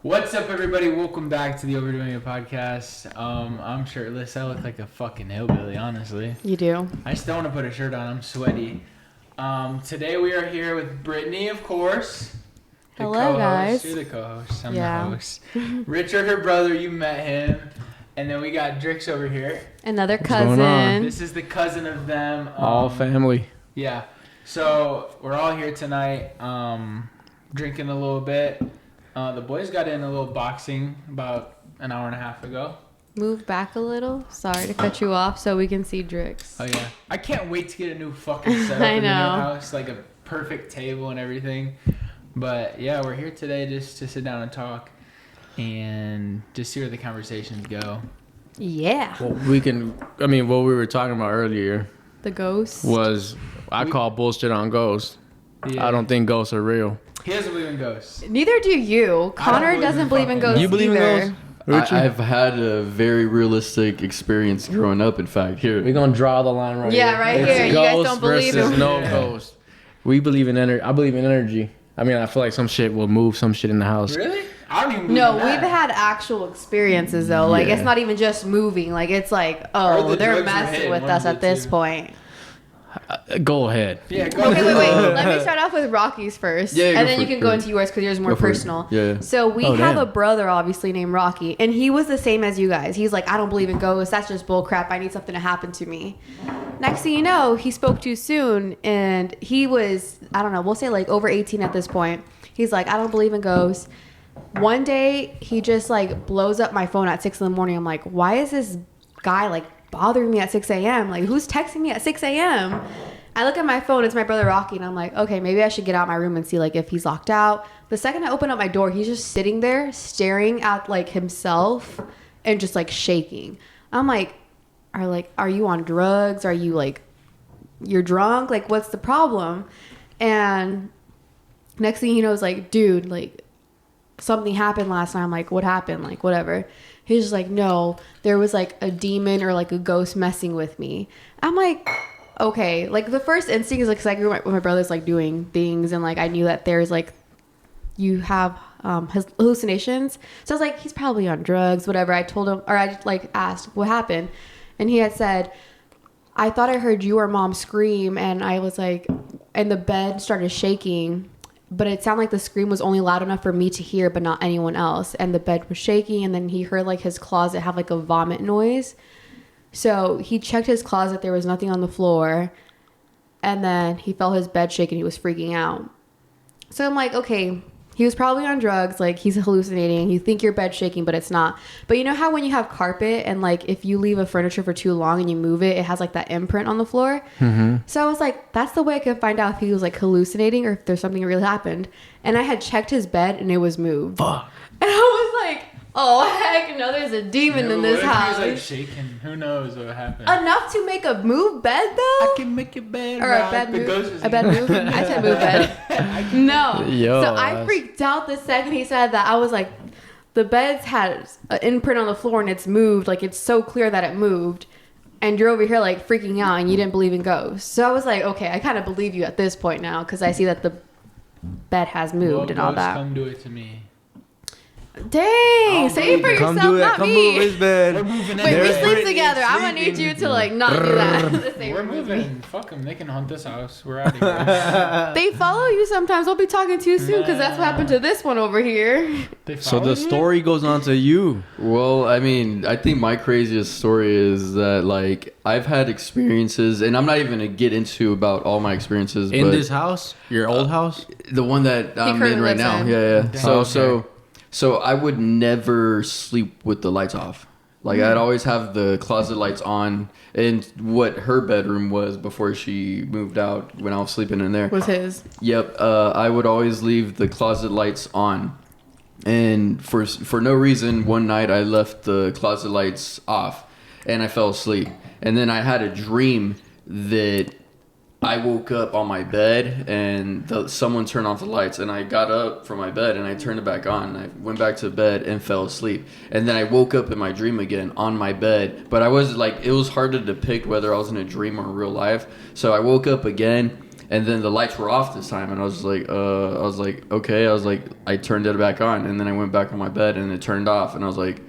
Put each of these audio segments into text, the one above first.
What's up, everybody? Welcome back to the Overdoing podcast. I'm shirtless. I look like a fucking hillbilly, honestly. You do. I still want to put a shirt on. I'm sweaty. Today we are here with Brittany, of course. Hello, guys. You're the co-host. I'm the host. Richard, her brother, you met him. And then we got Drix over here. Another What's going on? cousin. This is the cousin of them. All family. Yeah. So we're all here tonight, drinking a little bit. The boys got in a little boxing about an hour and a half ago. Move back a little. Sorry to cut you off so we can see Drix. Oh, yeah. I can't wait to get a new fucking setup I in the new know. house. Like a perfect table and everything. But, yeah, we're here today just to sit down and talk. And just see where the conversations go. Yeah. Well, what we were talking about earlier The ghost. was, I call bullshit on ghosts. Yeah. I don't think ghosts are real. He doesn't believe in ghosts. Neither do you. Connor believe doesn't in believe in fucking- ghosts You believe in either. ghosts? Richie? I've had a very realistic experience growing up. In fact, here We're going to draw the line right Yeah, here. right It's here. You guys ghosts don't believe versus in- no Yeah. ghosts. We believe in energy. I believe in energy. I mean, I feel like some shit will move some shit in the house. Really? I don't even believe No, in we've that. had actual experiences though. Like Yeah. it's not even just moving. Like it's like, Or oh, the they're drugs were messing hitting, with one us of at the this two. point. Go ahead. Yeah, go Okay, ahead. wait. Let me start off with Rocky's first, Yeah, go and then for you it, can go go ahead. into yours because yours is more Go for it. personal. Yeah. So we Oh, have damn. a brother, obviously named Rocky, and he was the same as you guys. He's like, I don't believe in ghosts. That's just bull crap. I need something to happen to me. Next thing you know, he spoke too soon, and he was, I don't know, we'll say like over 18 at this point. He's like, I don't believe in ghosts. One day, he just like blows up my phone at 6 in the morning. I'm like, why is this guy like bothering me at 6 a.m.? Like, who's texting me at 6 a.m.? I look at my phone, it's my brother Rocky, and I'm like, okay, maybe I should get out my room and see like if he's locked out. The second I open up my door, he's just sitting there staring at like himself and just like shaking. I'm like, are you on drugs? Are you like, you're drunk? Like, what's the problem? And next thing he knows, like, dude, like something happened last night. I'm like, what happened? Like, whatever. He's just like, no, there was like a demon or like a ghost messing with me. I'm like, okay. Like the first instinct is like, cause I grew up with my brothers like doing things, and like I knew that there's like, you have hallucinations. So I was like, he's probably on drugs, whatever. I told him, or I like asked what happened, and he had said, I thought I heard you or mom scream, and I was like, and the bed started shaking, but it sounded like the scream was only loud enough for me to hear, but not anyone else. And the bed was shaking, and then he heard like his closet have like a vomit noise. So he checked his closet. There was nothing on the floor. And then he felt his bed shake and he was freaking out. So I'm like, okay, he was probably on drugs. Like he's hallucinating. You think your bed's shaking, but it's not. But you know how when you have carpet and like if you leave a furniture for too long and you move it, it has like that imprint on the floor. Mm-hmm. So I was like, that's the way I could find out if he was like hallucinating or if there's something that really happened. And I had checked his bed and it was moved. Fuck. And I was like, oh heck no, there's a demon in this What if house. He was like shaking. Who knows what happened? Enough to make a move bed though? I can make your bed Or rock. a bed The move? ghost is A bed move? I said move bed. No. Yo, So I that's- freaked out the second he said that. I was like, the bed's had an imprint on the floor and it's moved. Like it's so clear that it moved. And you're over here like freaking out and you didn't believe in ghosts. So I was like, okay, I kind of believe you at this point now because I see that the bed has moved Well, and all ghosts, that. Come do it to me. Dang, say it for yourself, not me. We're bed. moving in. Wait, we There's sleep Brittany together. I'm gonna sleeping. need you to like not do that. The same We're with me. moving. Fuck them. They can haunt this house. We're out of here. They follow you sometimes. Don't be talking too soon because that's what happened to this one over here. They So follow the you? story goes on to you. Well, I mean, I think my craziest story is that like I've had experiences, and I'm not even gonna get into about all my experiences. In but this house? Your old house? the one that I'm currently in right lives now. in. Yeah. Damn. So I would never sleep with the lights off. Like I'd always have the closet lights on, and what her bedroom was before she moved out when I was sleeping in there. Was his. Yep, I would always leave the closet lights on, and for no reason, one night I left the closet lights off, and I fell asleep, and then I had a dream that I woke up on my bed and someone turned off the lights, and I got up from my bed and I turned it back on, and I went back to bed and fell asleep, and then I woke up in my dream again on my bed, but I was like, it was hard to depict whether I was in a dream or in real life. So I woke up again And then the lights were off this time, and I was like, okay. I was like, I turned it back on, and then I went back on my bed, and it turned off, and I was like,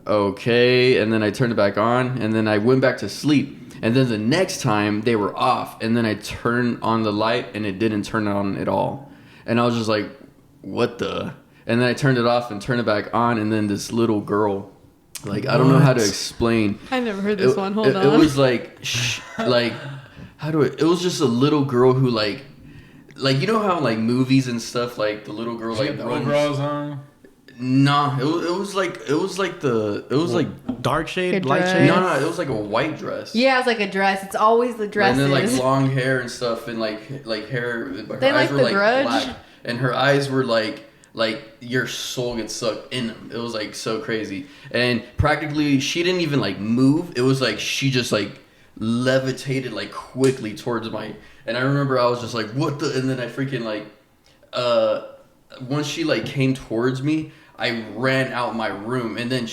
okay. And then I turned it back on, and then I went back to sleep. And then the next time they were off, and then I turned on the light, and it didn't turn on at all. And I was just like, what the? And then I turned it off and turned it back on, and then this little girl, like, I don't know how to explain. I never heard this one. Hold on. It was like, it was just a little girl who like, you know how like movies and stuff, like the little girl like the overalls on. Nah, it was like dark shade, A light dress. shade. no, it was like a white dress. Yeah, it's like a dress. It's always the dresses. And then like long hair and stuff, and like hair. Her They eyes like were The like Grudge? black, and her eyes were like your soul gets sucked in them. It was like so crazy, and practically she didn't even like move. It was like she just like levitated like quickly towards my. And I remember I was just like, what the? And then I freaking like, once she like came towards me, I ran out my room, and then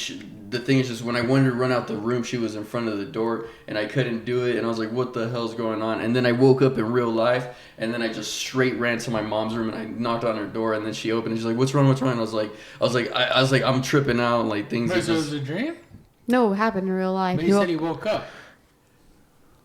the thing is just when I wanted to run out the room, she was in front of the door, and I couldn't do it, and I was like, what the hell's going on? And then I woke up in real life, and then I just straight ran to my mom's room, and I knocked on her door, and then she opened, and she's like, what's wrong? And I was like, I'm tripping out, and like things. Wait, so it was a dream? No, it happened in real life. But you said he woke up.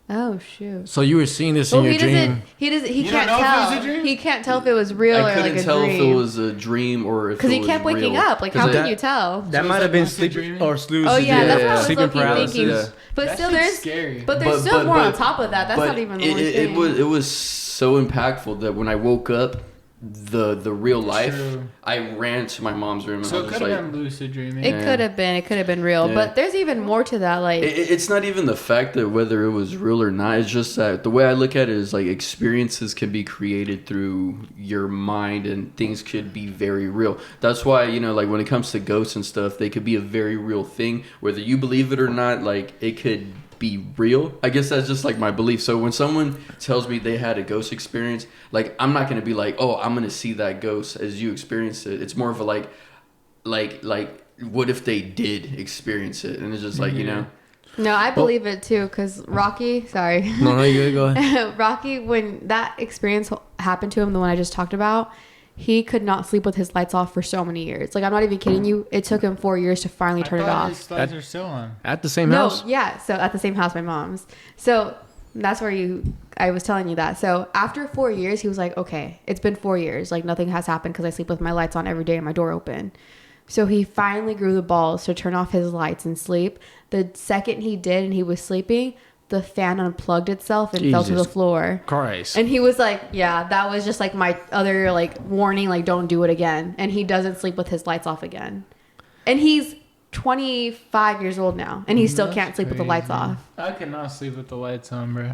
Oh shoot. So you were seeing this in your dream. He You can't don't know if it tell. was a dream? He can't tell if it was real I or couldn't like a tell dream. if it was a dream or if Because it he was kept waking real. up. Like, how 'Cause can you tell? That So might is have that been lucid sleep dreaming? or snooze. Oh yeah, that's what I was sleeping low-key paralysis. thinking. Yeah. But That still, shit's there's scary. but there's still more on top of that. That's but not even the only thing. it was so impactful that when I woke up, the real life, True. I ran to my mom's room and So I it was could just have like, been lucid dreaming. It could have been. It could have been real. Yeah. But there's even more to that. Like, it's not even the fact that whether it was real or not. It's just that the way I look at it is like experiences can be created through your mind and things could be very real. That's why, you know, like when it comes to ghosts and stuff, they could be a very real thing. Whether you believe it or not, like it could be real. I guess that's just like my belief. So when someone tells me they had a ghost experience, like I'm not going to be like, oh, I'm going to see that ghost as you experienced it. It's more of a like what if they did experience it? And it's just like, you know. no, I believe it too. Because Rocky, sorry. No, you good. Go ahead. Rocky, when that experience happened to him, the one I just talked about, he could not sleep with his lights off for so many years. Like, I'm not even kidding you. It took him 4 years to finally turn it off. His lights are still on. At the same house. Yeah. So at the same house, my mom's. So that's where I was telling you that. So after 4 years, he was like, okay, it's been 4 years. Like, nothing has happened because I sleep with my lights on every day and my door open. So he finally grew the balls to turn off his lights and sleep. The second he did and he was sleeping, the fan unplugged itself and fell to the Jesus floor. Christ. And he was like, yeah, that was just like my other like warning, like don't do it again. And he doesn't sleep with his lights off again. And he's 25 years old now and he still can't sleep with the lights off. I cannot sleep with the lights on, bro.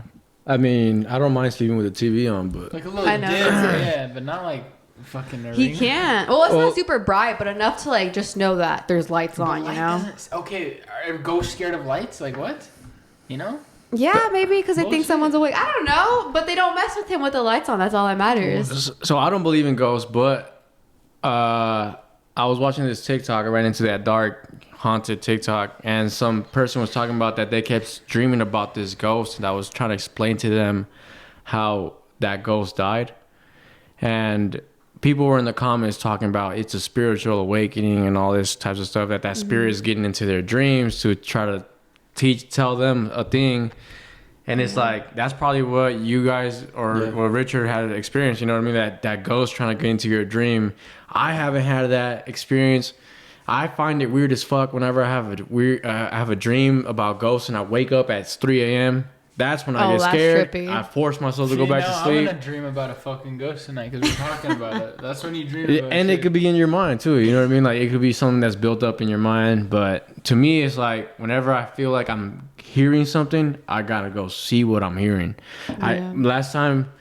I mean, I don't mind sleeping with the TV on, but Like a little I know. dim, yeah, but not like fucking a He ring. can't. Well, it's not super bright, but enough to like just know that there's lights But on, you light know? doesn't- Okay, are ghosts scared of lights? Like what? You know? Yeah, maybe because they think Bullshit. someone's awake. I don't know, but they don't mess with him with the lights on. That's all that matters. so I don't believe in ghosts, but I was watching this TikTok. I ran into that dark haunted TikTok, and some person was talking about that they kept dreaming about this ghost, and I was trying to explain to them how that ghost died, and people were in the comments talking about it's a spiritual awakening and all this types of stuff, that spirit is getting into their dreams to try to tell them a thing. And it's like, that's probably what you guys or what Richard had experienced, you know what I mean? That ghost trying to get into your dream. I haven't had that experience. I find it weird as fuck whenever I have a dream about ghosts and I wake up at 3 a.m. That's when I Oh, get that's scared. trippy. I force myself to See, go back to now sleep. I'm gonna dream about a fucking ghost tonight because we're talking about it. That's when you dream about And shit. it could be in your mind too, you know what I mean? Like it could be something that's built up in your mind. But to me, it's like whenever I feel like I'm hearing something, I gotta go see what I'm hearing. Yeah. Last time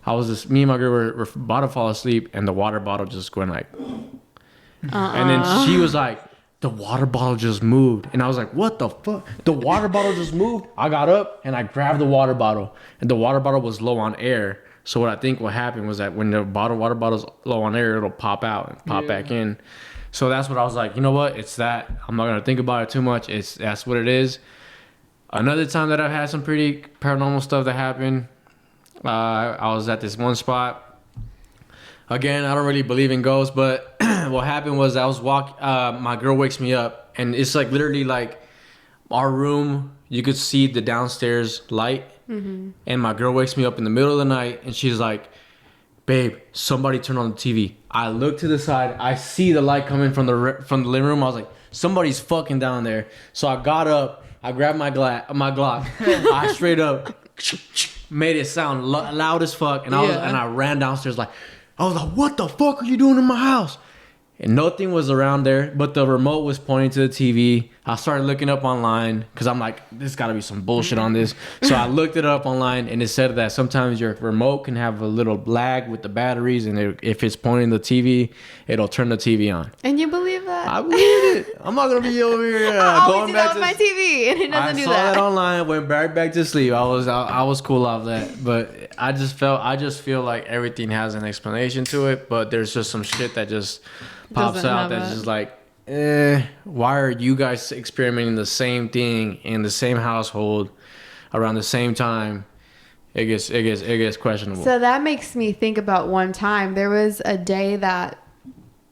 I was just, me and my girl were about to fall asleep, and the water bottle just going like, and then she was like, the water bottle just moved. And I was like, what the fuck? The water bottle just moved? I got up and I grabbed the water bottle, and the water bottle was low on air. So what I think what happened was that when the water bottle's low on air, it'll pop out and pop back in. So that's what I was like, you know what? It's that. I'm not going to think about it too much. That's what it is. Another time that I've had some pretty paranormal stuff that happened, I was at this one spot. Again, I don't really believe in ghosts, but what happened was I was my girl wakes me up, and it's like literally like our room. You could see the downstairs light, and my girl wakes me up in the middle of the night, and she's like, "Babe, somebody turned on the TV." I look to the side, I see the light coming from the living room. I was like, "Somebody's fucking down there." So I got up, I grabbed my Glock, I straight up made it sound loud as fuck, and I ran downstairs like. I was like, what the fuck are you doing in my house? And nothing was around there, but the remote was pointing to the TV. I started looking up online because I'm like, there's got to be some bullshit on this. So I looked it up online, and it said that sometimes your remote can have a little lag with the batteries, and if it's pointing the TV, it'll turn the TV on. And you believe that? I believe it. I'm not going to be over here going back to my TV, and it doesn't do that. I saw that online, went right back to sleep. I was cool off that, but I just feel like everything has an explanation to it, but there's just some shit that just pops out that's just like, why are you guys experimenting the same thing in the same household around the same time? It gets questionable. So that makes me think about one time. There was a day that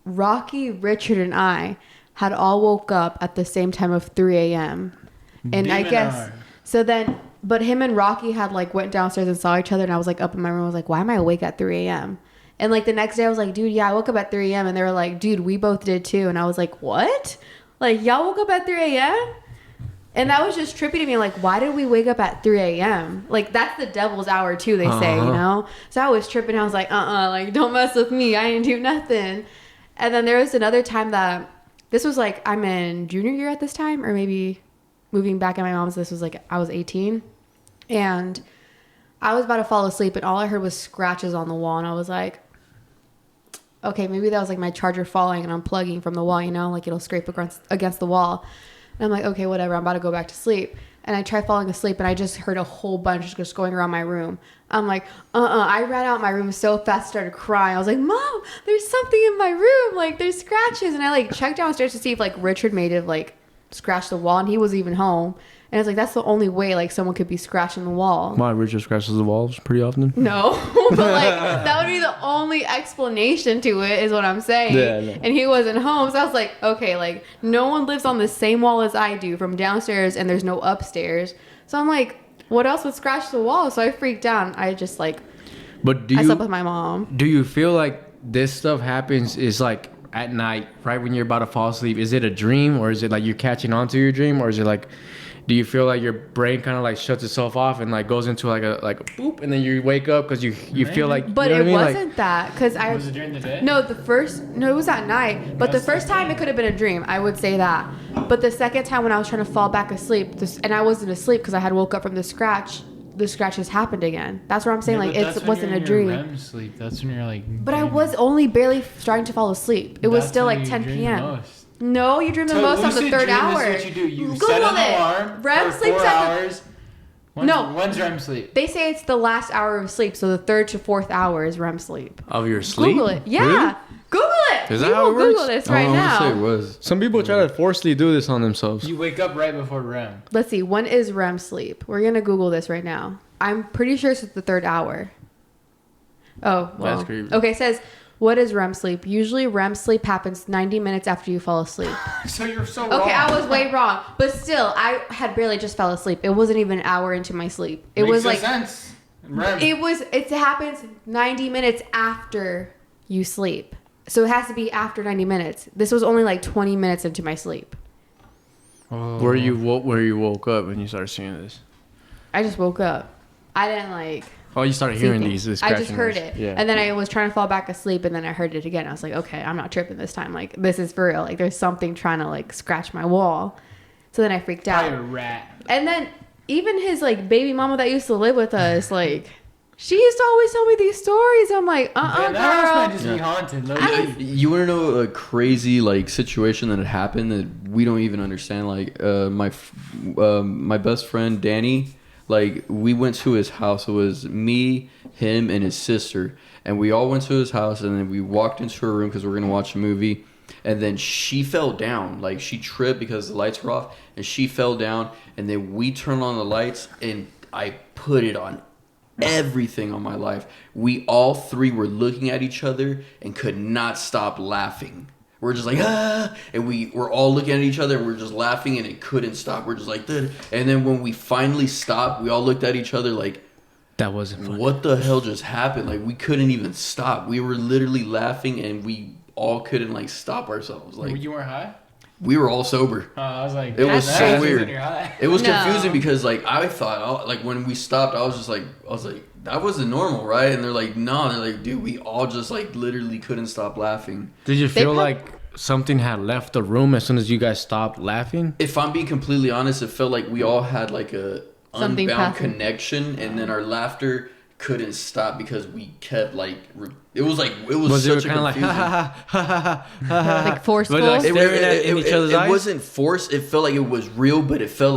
Rocky, Richard, and I had all woke up at the same time of 3 a.m. And I guess so then, but him and Rocky had like went downstairs and saw each other, and I was like up in my room. I was like, why am I awake at 3 a.m.? And like the next day I was like, dude, yeah, I woke up at 3 a.m. And they were like, dude, we both did too. And I was like, what? Like, y'all woke up at 3 a.m.? And that was just trippy to me. Like, why did we wake up at 3 a.m.? Like, that's the devil's hour too, they say, you know? So I was tripping. I was like, like, don't mess with me. I didn't do nothing. And then there was another time that, this was like, I'm in junior year at this time, or maybe moving back at my mom's. This was like, I was 18. And I was about to fall asleep, and all I heard was scratches on the wall. And I was like, okay, maybe that was like my charger falling and unplugging from the wall, you know, like it'll scrape against the wall. And I'm like, okay, whatever, I'm about to go back to sleep. And I tried falling asleep, and I just heard a whole bunch just going around my room. I'm like, I ran out my room so fast, started crying. I was like, Mom, there's something in my room, like there's scratches. And I like checked downstairs to see if like Richard made it like scratch the wall, and he was even home. And it's like, that's the only way like someone could be scratching the wall. My Richard scratches the walls pretty often. No, but like that would be the only explanation to it, is what I'm saying. Yeah, no. And he wasn't home, so I was like, okay, like no one lives on the same wall as I do from downstairs, and there's no upstairs. So I'm like, what else would scratch the wall? So I freaked out. I just like, I slept with my mom. Do you feel like this stuff happens is like at night, right when you're about to fall asleep? Is it a dream, or is it like you're catching on to your dream, or is it like, do you feel like your brain kind of like shuts itself off and like goes into like a boop, and then you wake up because you feel like, but you know it what I mean? wasn't like, that, because Was it during the day? No, it was at night. But the first time it could have been a dream. I would say that. But the second time when I was trying to fall back asleep, and I wasn't asleep because I had woke up from the scratches happened again. That's what I'm saying. Yeah, like, it wasn't a dream. REM sleep. That's when you're like. But I was only barely starting to fall asleep. It was still like 10 p.m. No, you dream the most on the third hour. Is what you do. You Google set an it. alarm REM for sleep's 4 at hours. When's REM sleep? They say it's the last hour of sleep, so the third to fourth hour is REM sleep. Of your sleep? Google it. Yeah. Really? Google it. Is that how it works? Google this right now. I want to say it was. Some people try to forcefully do this on themselves. You wake up right before REM. Let's see. When is REM sleep? We're going to Google this right now. I'm pretty sure it's the third hour. Oh, well. That's creepy. Okay, it says, what is REM sleep? Usually REM sleep happens 90 minutes after you fall asleep. So you're so wrong. Okay, I was way wrong. But still, I had barely just fell asleep. It wasn't even an hour into my sleep. It Makes was no like sense. REM. it happens 90 minutes after you sleep. So it has to be after 90 minutes. This was only like 20 minutes into my sleep. Oh. Where you woke up when you started seeing this? I just woke up. I didn't like Oh, you started hearing these. I just heard it. Yeah. And then I was trying to fall back asleep, and then I heard it again. I was like, okay, I'm not tripping this time. Like, this is for real. Like, there's something trying to, like, scratch my wall. So then I freaked out. Probably a rat. And then even his, like, baby mama that used to live with us, like, she used to always tell me these stories. I'm like, Yeah, that house might girl. just be haunted. Low I key. You want to know a crazy like situation that had happened that we don't even understand? Like my best friend Danny, like we went to his house. It was me, him, and his sister, and we all went to his house. And then we walked into her room because we were gonna watch a movie. And then she fell down, like she tripped because the lights were off, and she fell down. And then we turned on the lights, and I put it on everything on my life. We all three were looking at each other and could not stop laughing. We're just like, and we were all looking at each other and we're just laughing and it couldn't stop. We're just like, and then when we finally stopped, we all looked at each other like, that wasn't funny. What the hell just happened? Like, we couldn't even stop. We were literally laughing and we all couldn't like stop ourselves. Like, you weren't high? We were all sober. I was like, it was so weird. It was No. confusing because like I thought, like when we stopped, I was like, that wasn't normal, right? And they're like, no. They're like, dude, we all just like literally couldn't stop laughing. Did you feel like something had left the room as soon as you guys stopped laughing? If I'm being completely honest, it felt like we all had like a something unbound passing. connection, and then our laughter couldn't stop because we kept like it was such a kind of like like forceful. Like staring at each other's eyes? It wasn't forced. It felt like it was real, but it felt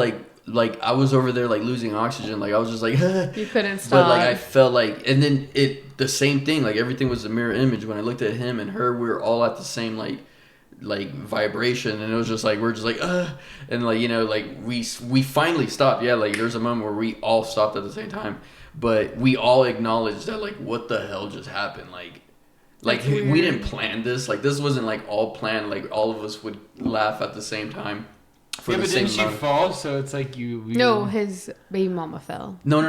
like I was over there like losing oxygen. Like I was just like you couldn't stop. But like I felt like, and then the same thing. Like everything was a mirror image. When I looked at him and her, we were all at the same like vibration, and it was just like we're just like and like like we finally stopped. Yeah, like there's a moment where we all stopped at the same time. But we all acknowledged that, like, what the hell just happened? Like we didn't plan this. Like, this wasn't, like, all planned. Like, all of us would laugh at the same time. But didn't she fall? So it's like No, his baby mama fell. No.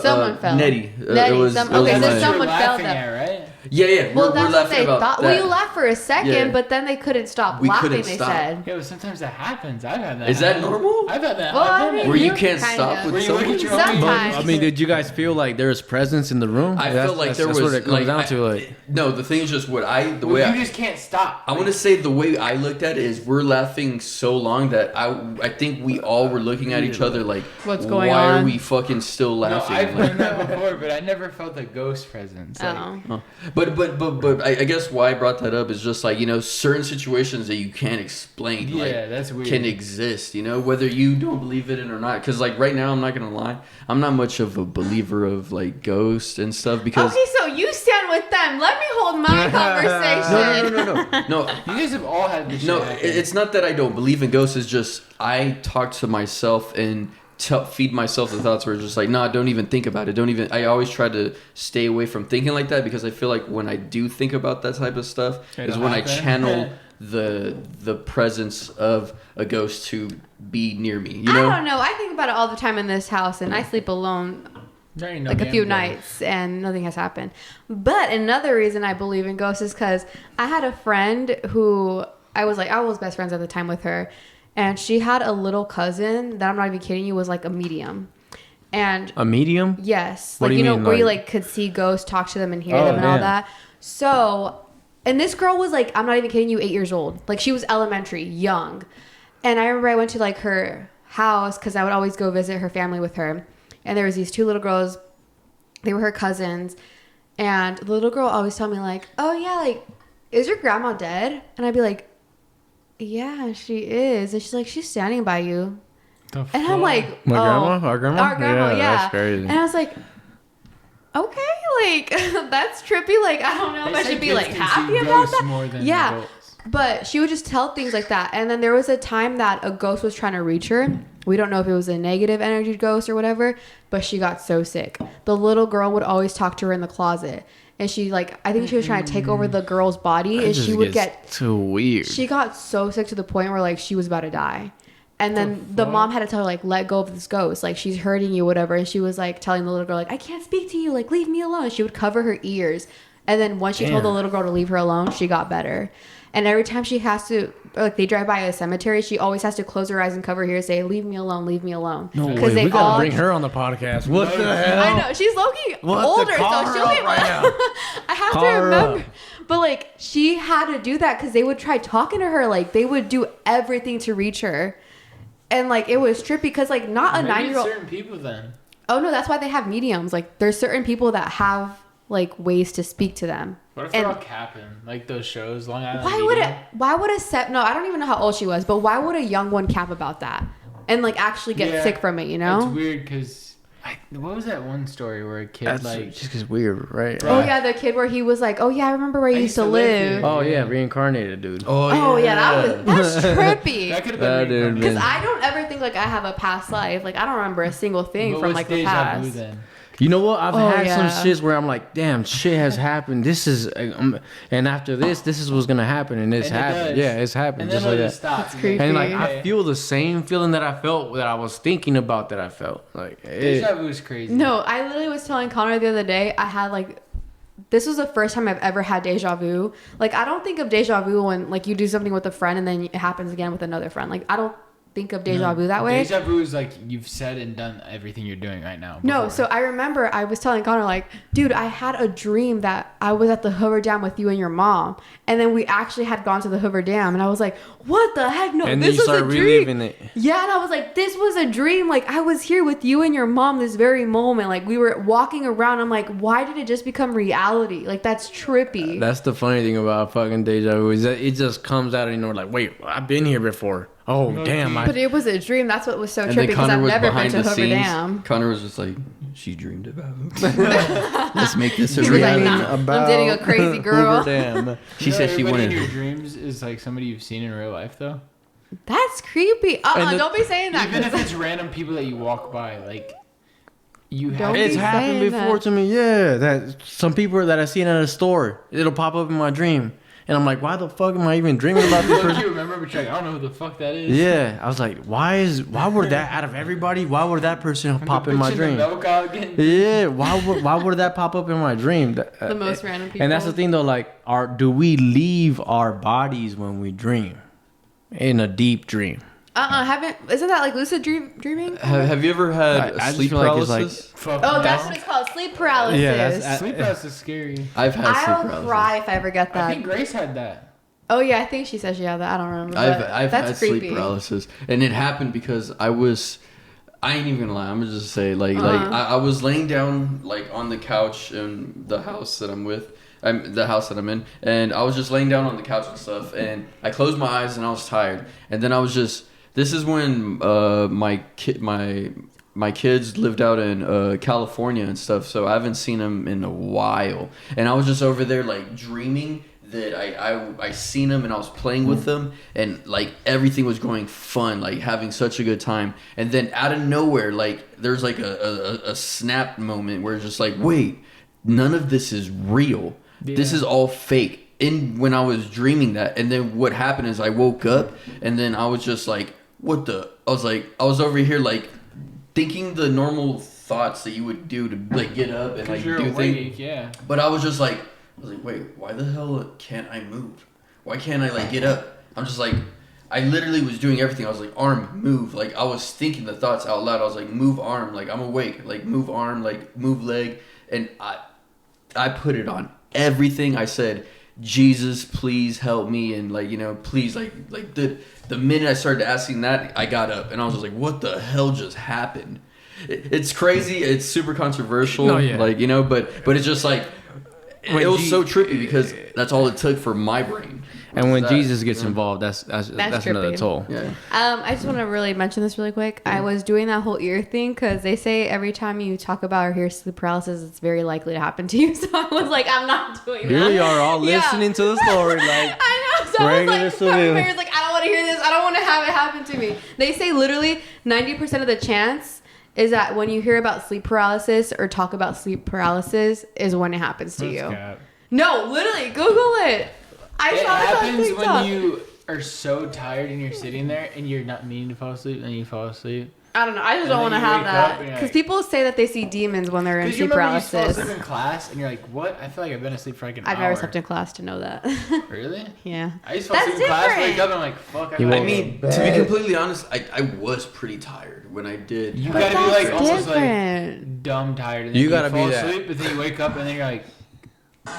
Someone fell. Nettie. So someone fell. Right? Yeah. Well, we're that's what they about thought. that. Well, you laughed for a second, but then they couldn't stop laughing. Couldn't they stop. said. Yeah, but sometimes that happens. I've had that. Is that normal? I've had that. Well, I mean, where you can't stop with someone. Sometimes. I mean, did you guys feel like there was presence in the room? I felt like there was. That's what it comes like, down to. Like, no, the thing is just you just can't stop. I want to say the way I looked at it is we're laughing so long that I think we all were looking at each other like, what's going on? Why on? are we fucking still laughing? No, I've done that before, but I never felt a ghost presence. But I guess why I brought that up is just like, certain situations that you can't explain. Yeah, like, that's weird. Can exist, whether you don't believe it or not. Because like right now, I'm not gonna lie, I'm not much of a believer of like ghosts and stuff. Because okay, so you stand with them. Let me hold my conversation. No. You guys have all had this. No, it's not that I don't believe in ghosts. It's just I talk to myself and feed myself the thoughts where it's just like, nah, don't even think about it. I always try to stay away from thinking like that because I feel like when I do think about that type of stuff is when I channel the presence of a ghost to be near me. I don't know. I think about it all the time in this house, and I sleep alone like a few nights, and nothing has happened. But another reason I believe in ghosts is because I had a friend who I was best friends at the time with her. And she had a little cousin that, I'm not even kidding you, was like a medium. And a medium? Yes. What like, do you know, mean, where you like- like could see ghosts, talk to them and hear them and all that. So, and this girl was like, I'm not even kidding you, 8 years old. Like she was elementary, young. And I remember I went to like her house because I would always go visit her family with her. And there was these two little girls. They were her cousins. And the little girl always told me like, oh yeah, like, is your grandma dead? And I'd be like, yeah, she is. And she's like, she's standing by you. And I'm like, Our grandma? Yeah. That's crazy. And I was like, okay, like, that's trippy. Like, I don't know if I should be like happy about that. Yeah. But she would just tell things like that. And then there was a time that a ghost was trying to reach her. We don't know if it was a negative energy ghost or whatever, but she got so sick. The little girl would always talk to her in the closet. And she I think she was trying to take over the girl's body, and she would get too weird. She got so sick to the point where like she was about to die. And then the mom had to tell her like, let go of this ghost, like she's hurting you, whatever. And she was like telling the little girl like, I can't speak to you, like leave me alone. She would cover her ears. And then once she told the little girl to leave her alone, she got better. And every time she has to, like they drive by a cemetery, she always has to close her eyes and cover her ears, say, leave me alone, leave me alone. No way, we gotta bring her on the podcast. What the hell? I know, she's low-key older, so she'll be right now. I have to remember. But like, she had to do that because they would try talking to her. Like, they would do everything to reach her. And like, it was trippy because like, not a 9-year-old. Certain people then. Oh no, that's why they have mediums. Like, there's certain people that have like ways to speak to them. What if they're all capping? Like those shows, Long Island Why would a no, I don't even know how old she was, but why would a young one cap about that? And like actually get sick from it, you know? It's weird because what was that one story where a kid Just because weird, right? Oh yeah, the kid where he was like, oh yeah, I remember where I used to live. Oh yeah, reincarnated dude. Oh yeah, that's trippy. That could have been because I don't ever think like I have a past life. Like I don't remember a single thing from like the past. You know what? I've had yeah. some shits where I'm like, damn, shit has happened. This is, and after this is what's gonna happen, and it's And it happened. does. Yeah, it's happened And just then like it'll that. just stop. That's creepy. And like Okay. I feel the same feeling that I felt that I was thinking about that I felt. Like Deja vu is crazy. No, I literally was telling Connor the other day, I had like, this was the first time I've ever had deja vu. Like, I don't think of deja vu when like you do something with a friend and then it happens again with another friend. Like, I don't think of deja vu that way. Deja vu is like you've said and done everything you're doing right now. No, before. so I remember I was telling Connor, like, dude, I had a dream that I was at the Hoover Dam with you and your mom. And then we actually had gone to the Hoover Dam. And I was like, what the heck? No, and then this you was a start dream. reliving it. Yeah, and I was like, this was a dream. Like, I was here with you and your mom this very moment. Like, we were walking around. I'm like, why did it just become reality? Like, that's trippy. That's the funny thing about fucking deja vu is that it just comes out of nowhere. Like, wait, I've been here before. Oh damn! But it was a dream. That's what was so And trippy then because Connor I've was never been behind to the Hoover scenes. Dam. Connor was just like, she dreamed about it. Let's make this a He was like, reality. nah, I'm dating a crazy girl. Hoover Dam. She said she everybody wanted. in your dreams is like somebody you've seen in real life though. That's creepy. And the- Don't be saying that. Even if 'cause it's random people that you walk by, like you have. Don't It's be happened saying before that. to me. Yeah, that some people that I seen at a store, it'll pop up in my dream, and I'm like, why the fuck am I even dreaming about this Look, person? you remember, but you're like, I don't know who the fuck that is. Yeah, I was like, why would that out of everybody? Why would that person pop in my Bitching the dream? milk out again. Yeah, why would that pop up in my dream? The most random people. And that's the thing though, like, do we leave our bodies when we dream, in a deep dream? Isn't that like lucid dreaming? Have you ever had I just sleep feel like it's paralysis? Fuck Oh, no. that's what it's called. Sleep paralysis. Yeah, that's- Sleep paralysis is scary. I've had sleep I'll paralysis. cry if I ever get I that. think Grace had that. Oh yeah, I think she said she had that. I don't remember. I've that's had creepy. sleep paralysis, and it happened because I ain't even gonna lie. I'm gonna just say like I was laying down like on the couch in the house that the house that I'm in, and I was just laying down on the couch and stuff, and I closed my eyes and I was tired, and then I was just. This is when my kids lived out in California and stuff, so I haven't seen them in a while, and I was just over there like dreaming that I seen them and I was playing with them, and like everything was going fun, like having such a good time, and then out of nowhere, like there's like a snap moment where it's just like, wait, none of this is real. Yeah. This is all fake. When I was dreaming that, and then what happened is I woke up, and then I was just like, what the? I was over here like thinking the normal thoughts that you would do to like get up and like You're do awake, things. yeah. But I was like, wait, why the hell can't I move? Why can't I like get up? I'm just like, I literally was doing everything. I was like, arm, move. Like I was thinking the thoughts out loud. I was like, move arm, like I'm awake. Like move arm, like move leg. And I put it on everything. I said, Jesus, please help me, and like, you know, please, like the minute I started asking that, I got up and I was just like, what the hell just happened? It's crazy. It's super controversial, No, yeah. like, you know, but it's just like When it was so trippy because that's all it took for my brain. And when That, Jesus gets yeah. involved, that's another trippy. toll. Yeah. I just want to really mention this really quick. I was doing that whole ear thing because they say every time you talk about or hear sleep paralysis, it's very likely to happen to you. So I was like, I'm not doing that. Here we are all Yeah. listening to the story, like I know. So I regular was like, civilian. my parents like, I don't want to hear this. I don't want to have it happen to me. They say literally 90% of the chance is that when you hear about sleep paralysis or talk about sleep paralysis is when it happens to That's you. cap. No, literally, Google it. I It saw this on happens TikTok. when you are so tired and you're sitting there and you're not meaning to fall asleep and you fall asleep. I don't know. I just And don't then want to you have wake up that and you're because like- people say that they see demons when they're in Because you sleep remember you fall paralysis. asleep in class and you're like, what? I feel like I've been asleep for like an I've hour. never slept in class to know that. Really? Yeah. I used to fall That's asleep in class, different. wake up and I'm like, fuck. You gotta I won't go. mean, to be completely honest, I was pretty tired when I did. You But gotta be that's like almost different. like dumb tired. And then You gotta fall be that. asleep, but then you wake up and then you're like,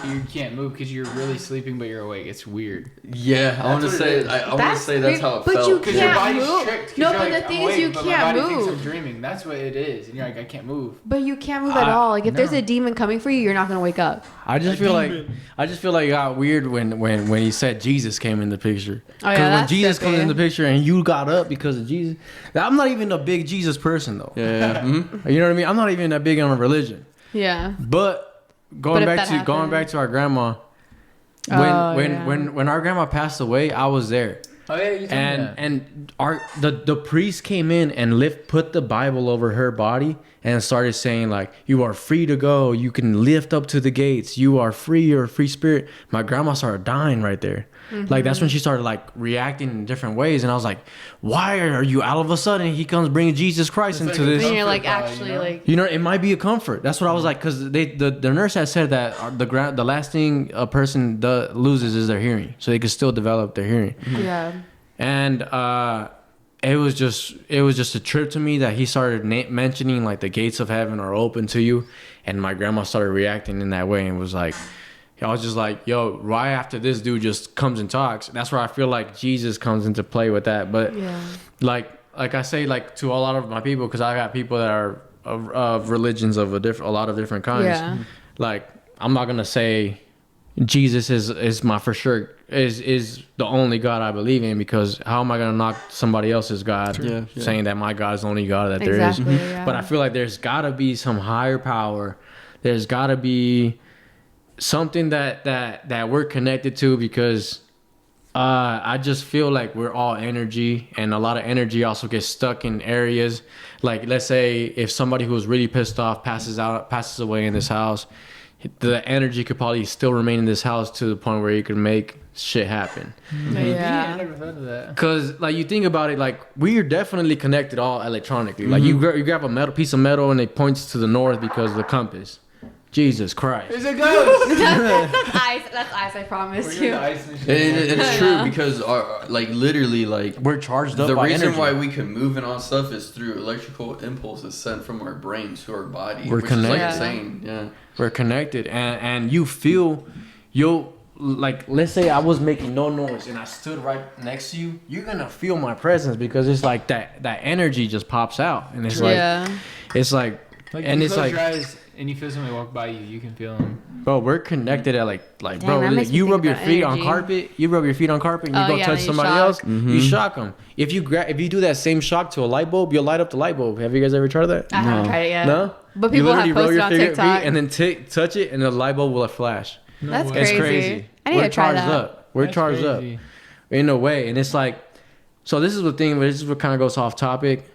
you can't move because you're really sleeping, but you're awake. It's weird. Yeah, I want to That's what say it is. I want to say that's how it But felt. you Because your can't body's move. tricked. 'cause No, you're but like, the I'm thing is awake, you but can't my body move. thinks I'm dreaming. That's what it is. And you're like, I can't move. But you can't move at all. Like if there's no. a demon coming for you, you're not gonna wake up. I just feel like it got weird when he said Jesus came in the picture. Oh, yeah, when that's Jesus comes trippy. in the picture and you got up because of Jesus, I'm not even a big Jesus person though. Yeah. Mhm. You know what I mean? I'm not even that big on a religion. Yeah. But But going if back that to happens- our grandma, Oh, yeah. when our grandma passed away, I was there. Oh yeah, you told me that. And the priest came in and put the Bible over her body and started saying like, you are free to go, you can lift up to the gates, you are free, you're a free spirit. My grandma started dying right there. Like that's when she started like reacting in different ways, and I was like, why are you all of a sudden he comes bringing Jesus Christ It's into like a this? And you're like, Comfort, actually, you know? like, You know, it might be a comfort. That's what I was like, because the nurse had said that the last thing a person loses is their hearing, so they can still develop their hearing. yeah. And it was just a trip to me that he started mentioning like the gates of heaven are open to you, and my grandma started reacting in that way and was like, I was just like, yo, right after this dude just comes and talks, that's where I feel like Jesus comes into play with that. But Yeah. like I say, like to a lot of my people, because I got people that are of religions of a lot of different kinds. Yeah. Like I'm not gonna say Jesus is my for sure is the only God I believe in, because how am I gonna knock somebody else's God saying that my God is the only God that there is? Exactly, yeah. But I feel like there's gotta be some higher power. There's gotta be something that we're connected to, because I just feel like we're all energy, and a lot of energy also gets stuck in areas. Like let's say if somebody who's really pissed off passes away in this house, the energy could probably still remain in this house to the point where you could make shit happen. I never thought of that. Cause like you think about it, like we are definitely connected all electronically. Like you grab a piece of metal and it points to the north because of the compass. Jesus Christ. There's a ghost. That's ice. That's ice. I promise you. And it's true, because like literally like We're charged up the by reason energy. why we can move and all stuff is through electrical impulses sent from our brains to our body. We're which is like connected. insane. Yeah. We're connected, and you'll like, let's say I was making no noise and I stood right next to you, you're gonna feel my presence, because it's like that energy just pops out, and it's like it's like Like and you it's close like, your eyes and you feel somebody walk by you, you can feel them. bro, we're connected at like Damn, bro, that makes me you think rub your about feet on energy. carpet, and you Oh, go yeah, touch then you somebody shock. else, you shock them. If you do that same shock to a light bulb, you'll light up the light bulb. Have you guys ever tried that? I haven't tried it yet. No? But You people have literally roll posted your on finger TikTok. and then touch it, and the light bulb will flash. That's way. It's crazy. crazy. I need We're to try charged that. up. We're That's charged crazy. up in a way, and it's like, so this is the thing. This is what kind of goes off topic.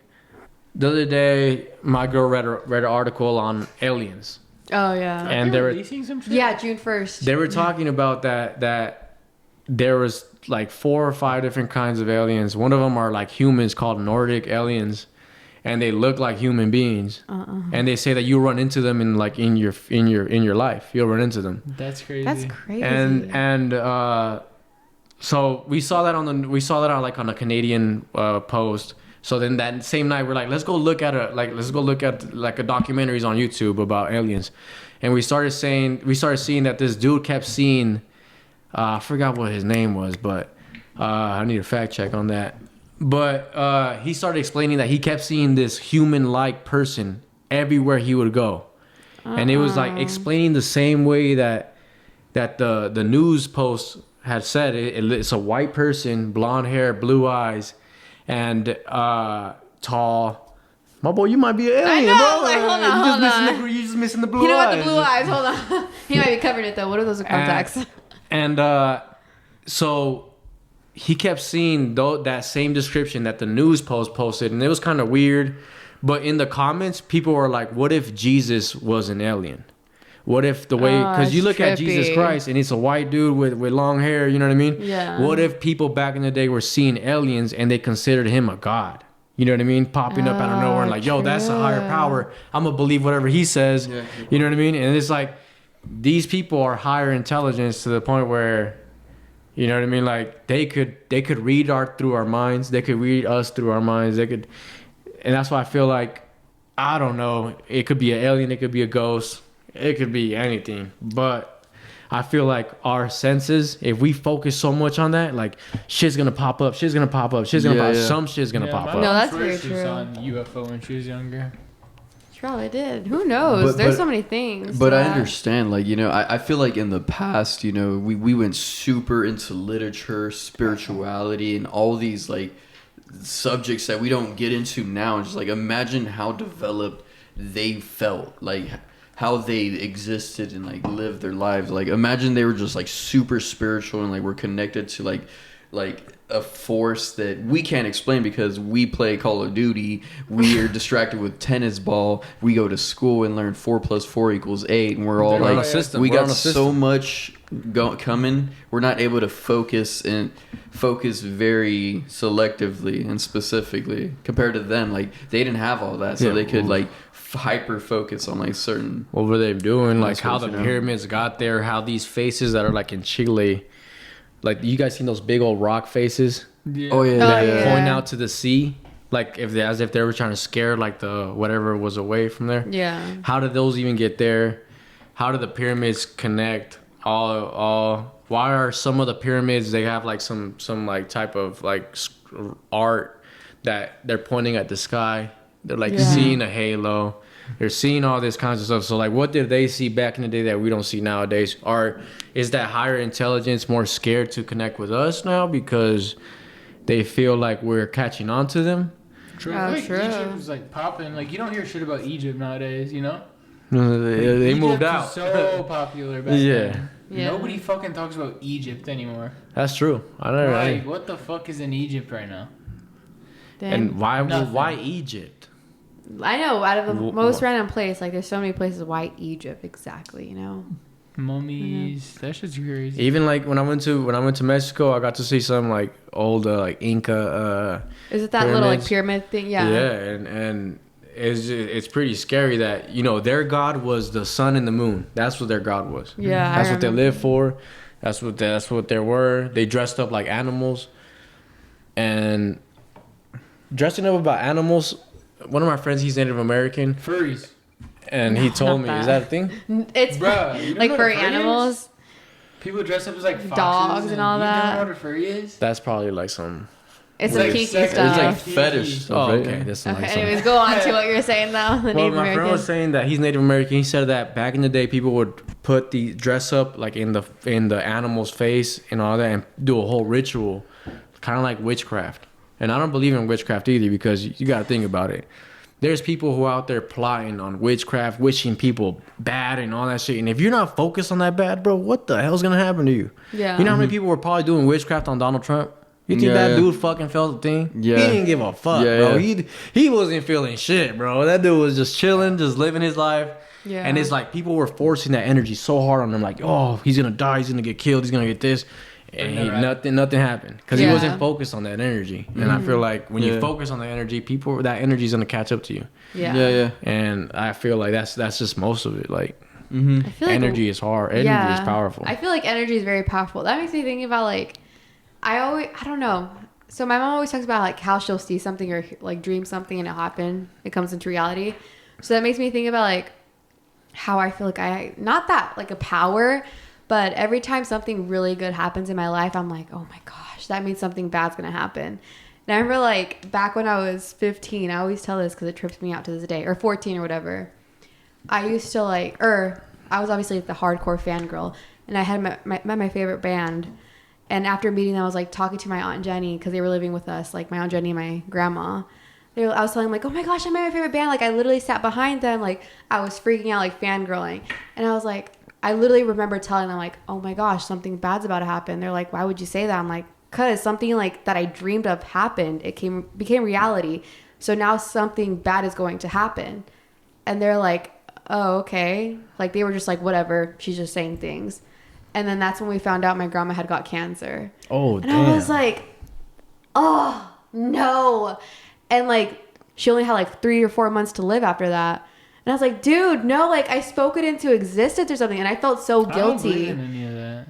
The other day, my girl read an article on aliens, Oh yeah. and They're they were releasing some shit? Yeah, June 1st. they were talking about that there was like 4 or 5 different kinds of aliens. One of them are like humans called Nordic aliens, and they look like human beings. And they say that you run into them in like in your life. You'll run into them. That's crazy. That's crazy. And so we saw that on like on a Canadian post. So then that same night we're like, let's go look at like a documentaries on YouTube about aliens, and we started seeing that this dude kept seeing, I forgot what his name was, but I need a fact check on that. But he started explaining that he kept seeing this human-like person everywhere he would go, and it was like explaining the same way that the news post had said. It's a white person, blonde hair, blue eyes, and tall. My boy, you might be an alien, know, bro. like, hold on. You just missing the blue You know eyes. what? The blue eyes. Hold on. He might be covering it though. What are those contacts? And so he kept seeing that same description that the news post posted, and it was kind of weird. But in the comments, people were like, "What if Jesus was an alien? What if the way?" Because you look at Jesus trippy. Christ, and he's a white dude with long hair. You know what I mean? Yeah. What if people back in the day were seeing aliens and they considered him a god? You know what I mean? Popping up out of nowhere and like, "Yo, that's a higher true. power. I'm gonna believe whatever he says." Yeah. You know what I mean? And it's like, these people are higher intelligence to the point where, you know what I mean? Like they could read through our minds. They could read us through our minds. And that's why I feel like, I don't know. It could be an alien. It could be a ghost. It could be anything. But I feel like our senses, if we focus so much on that, like shit's gonna pop up. Shit's gonna pop up. Shit's gonna Yeah, pop. yeah. Some shit's gonna pop my up. No, mom that's first very was true. on UFO when she was younger. She probably did. Who knows? There's so many things. But to I that. understand, like, you know, I feel like in the past, you know, we went super into literature, spirituality, and all these like subjects that we don't get into now. Just like imagine how developed they felt, like how they existed and like lived their lives. Like imagine they were just like super spiritual and like were connected to like like a force that we can't explain because we play Call of Duty. We are distracted with tennis ball. We go to school and learn 4 + 4 = 8, and we're all They're on like, a system. we We're on got a so system. much coming. We're not able to focus very selectively and specifically compared to them. Like they didn't have all that, so Yeah, they could well, like hyper focus on like certain. What were they doing? Like That's how what the you know. pyramids got there, how these faces that are like in Chile, like you guys seen those big old rock faces Yeah. Oh yeah, that yeah. point out to the sea, like as if they were trying to scare like the whatever was away from there. Yeah. How did those even get there? How did the pyramids connect? All why are some of the pyramids, they have like some like type of like art that they're pointing at the sky. They're like Yeah. seeing a halo. They're seeing all this kinds of stuff. So like, what did they see back in the day that we don't see nowadays? Or is that higher intelligence more scared to connect with us now because they feel like we're catching on to them? True. Oh, Like, true. Egypt was like popping. Like you don't hear shit about Egypt nowadays, you know? They Egypt moved was out. so popular back Yeah. then. Yeah. Nobody fucking talks about Egypt anymore. That's true. I don't know. Like, what the fuck is in Egypt right now? Dang. And why Nothing. Egypt? I know, out of the Wh- most wh- random place, like there's so many places. Why Egypt exactly? You know? Mummies. That shit's crazy. Even like when I went to Mexico, I got to see some like old like Inca. Is it that little like Pyramids. pyramid thing? Yeah. And it's pretty scary that their god was the sun and the moon. That's what their god was. Yeah. That's I what they remember. lived for. That's what they were. They dressed up like animals, and dressing up about animals. One of my friends, he's Native American, Furries. and he No, told not me, is that. that a thing? It's Bruh, you don't like know what furry a furry is? animals. People dress up as like foxes Dogs and all you that. don't know what a furry is? That's probably like some. It's Like some kinky sex- stuff. It's like Kinky. fetish stuff, Oh, right? okay. That's Okay, like some. anyways, go on to what you were saying though. The Well, Native my friend American. was saying that he's Native American. He said that back in the day, people would put the dress up like in the animal's face and all that, and do a whole ritual, kind of like witchcraft. And I don't believe in witchcraft either, because you got to think about it. There's people who are out there plotting on witchcraft, wishing people bad and all that shit. And if you're not focused on that bad, bro, what the hell's gonna happen to you? Yeah. You know how many people were probably doing witchcraft on Donald Trump? You think Yeah. that dude fucking felt the thing? Yeah. He didn't give a fuck, Yeah, bro. yeah. He wasn't feeling shit, bro. That dude was just chilling, just living his life. Yeah. And it's like people were forcing that energy so hard on him, like, oh, he's gonna die, he's gonna get killed, he's gonna get this, and nothing happened because he Yeah. wasn't focused on that energy. And I feel like when you Yeah. focus on that energy, that energy is gonna catch up to you. Yeah. Yeah. And I feel like that's just most of it. Like Mm-hmm. I feel like energy is hard. Energy is powerful. I feel like energy is very powerful. That makes me think about like, I don't know. So my mom always talks about like how she'll see something or like dream something and it happen. It comes into reality. So that makes me think about like how I feel like not that like a power, but every time something really good happens in my life, I'm like, oh my gosh, that means something bad's gonna happen. And I remember like back when I was 15, I always tell this because it trips me out to this day, or 14 or whatever. I used to I was obviously like the hardcore fangirl, and I had met my favorite band. And after meeting them, I was like talking to my Aunt Jenny because they were living with us, like my Aunt Jenny and my grandma. I was telling them like, oh my gosh, I met my favorite band. Like I literally sat behind them, like I was freaking out, like fangirling. And I was like, I literally remember telling them like, oh my gosh, something bad's about to happen. They're like, why would you say that? I'm like, cause something like that I dreamed of happened. It became reality. So now something bad is going to happen. And they're like, oh, okay. Like they were just like, whatever. She's just saying things. And then that's when we found out my grandma had got cancer. Oh, and damn. I was like, oh, no. And like, she only had like 3 or 4 months to live after that. And I was like, dude, no, like I spoke it into existence or something. And I felt so I don't believe guilty. in any of that.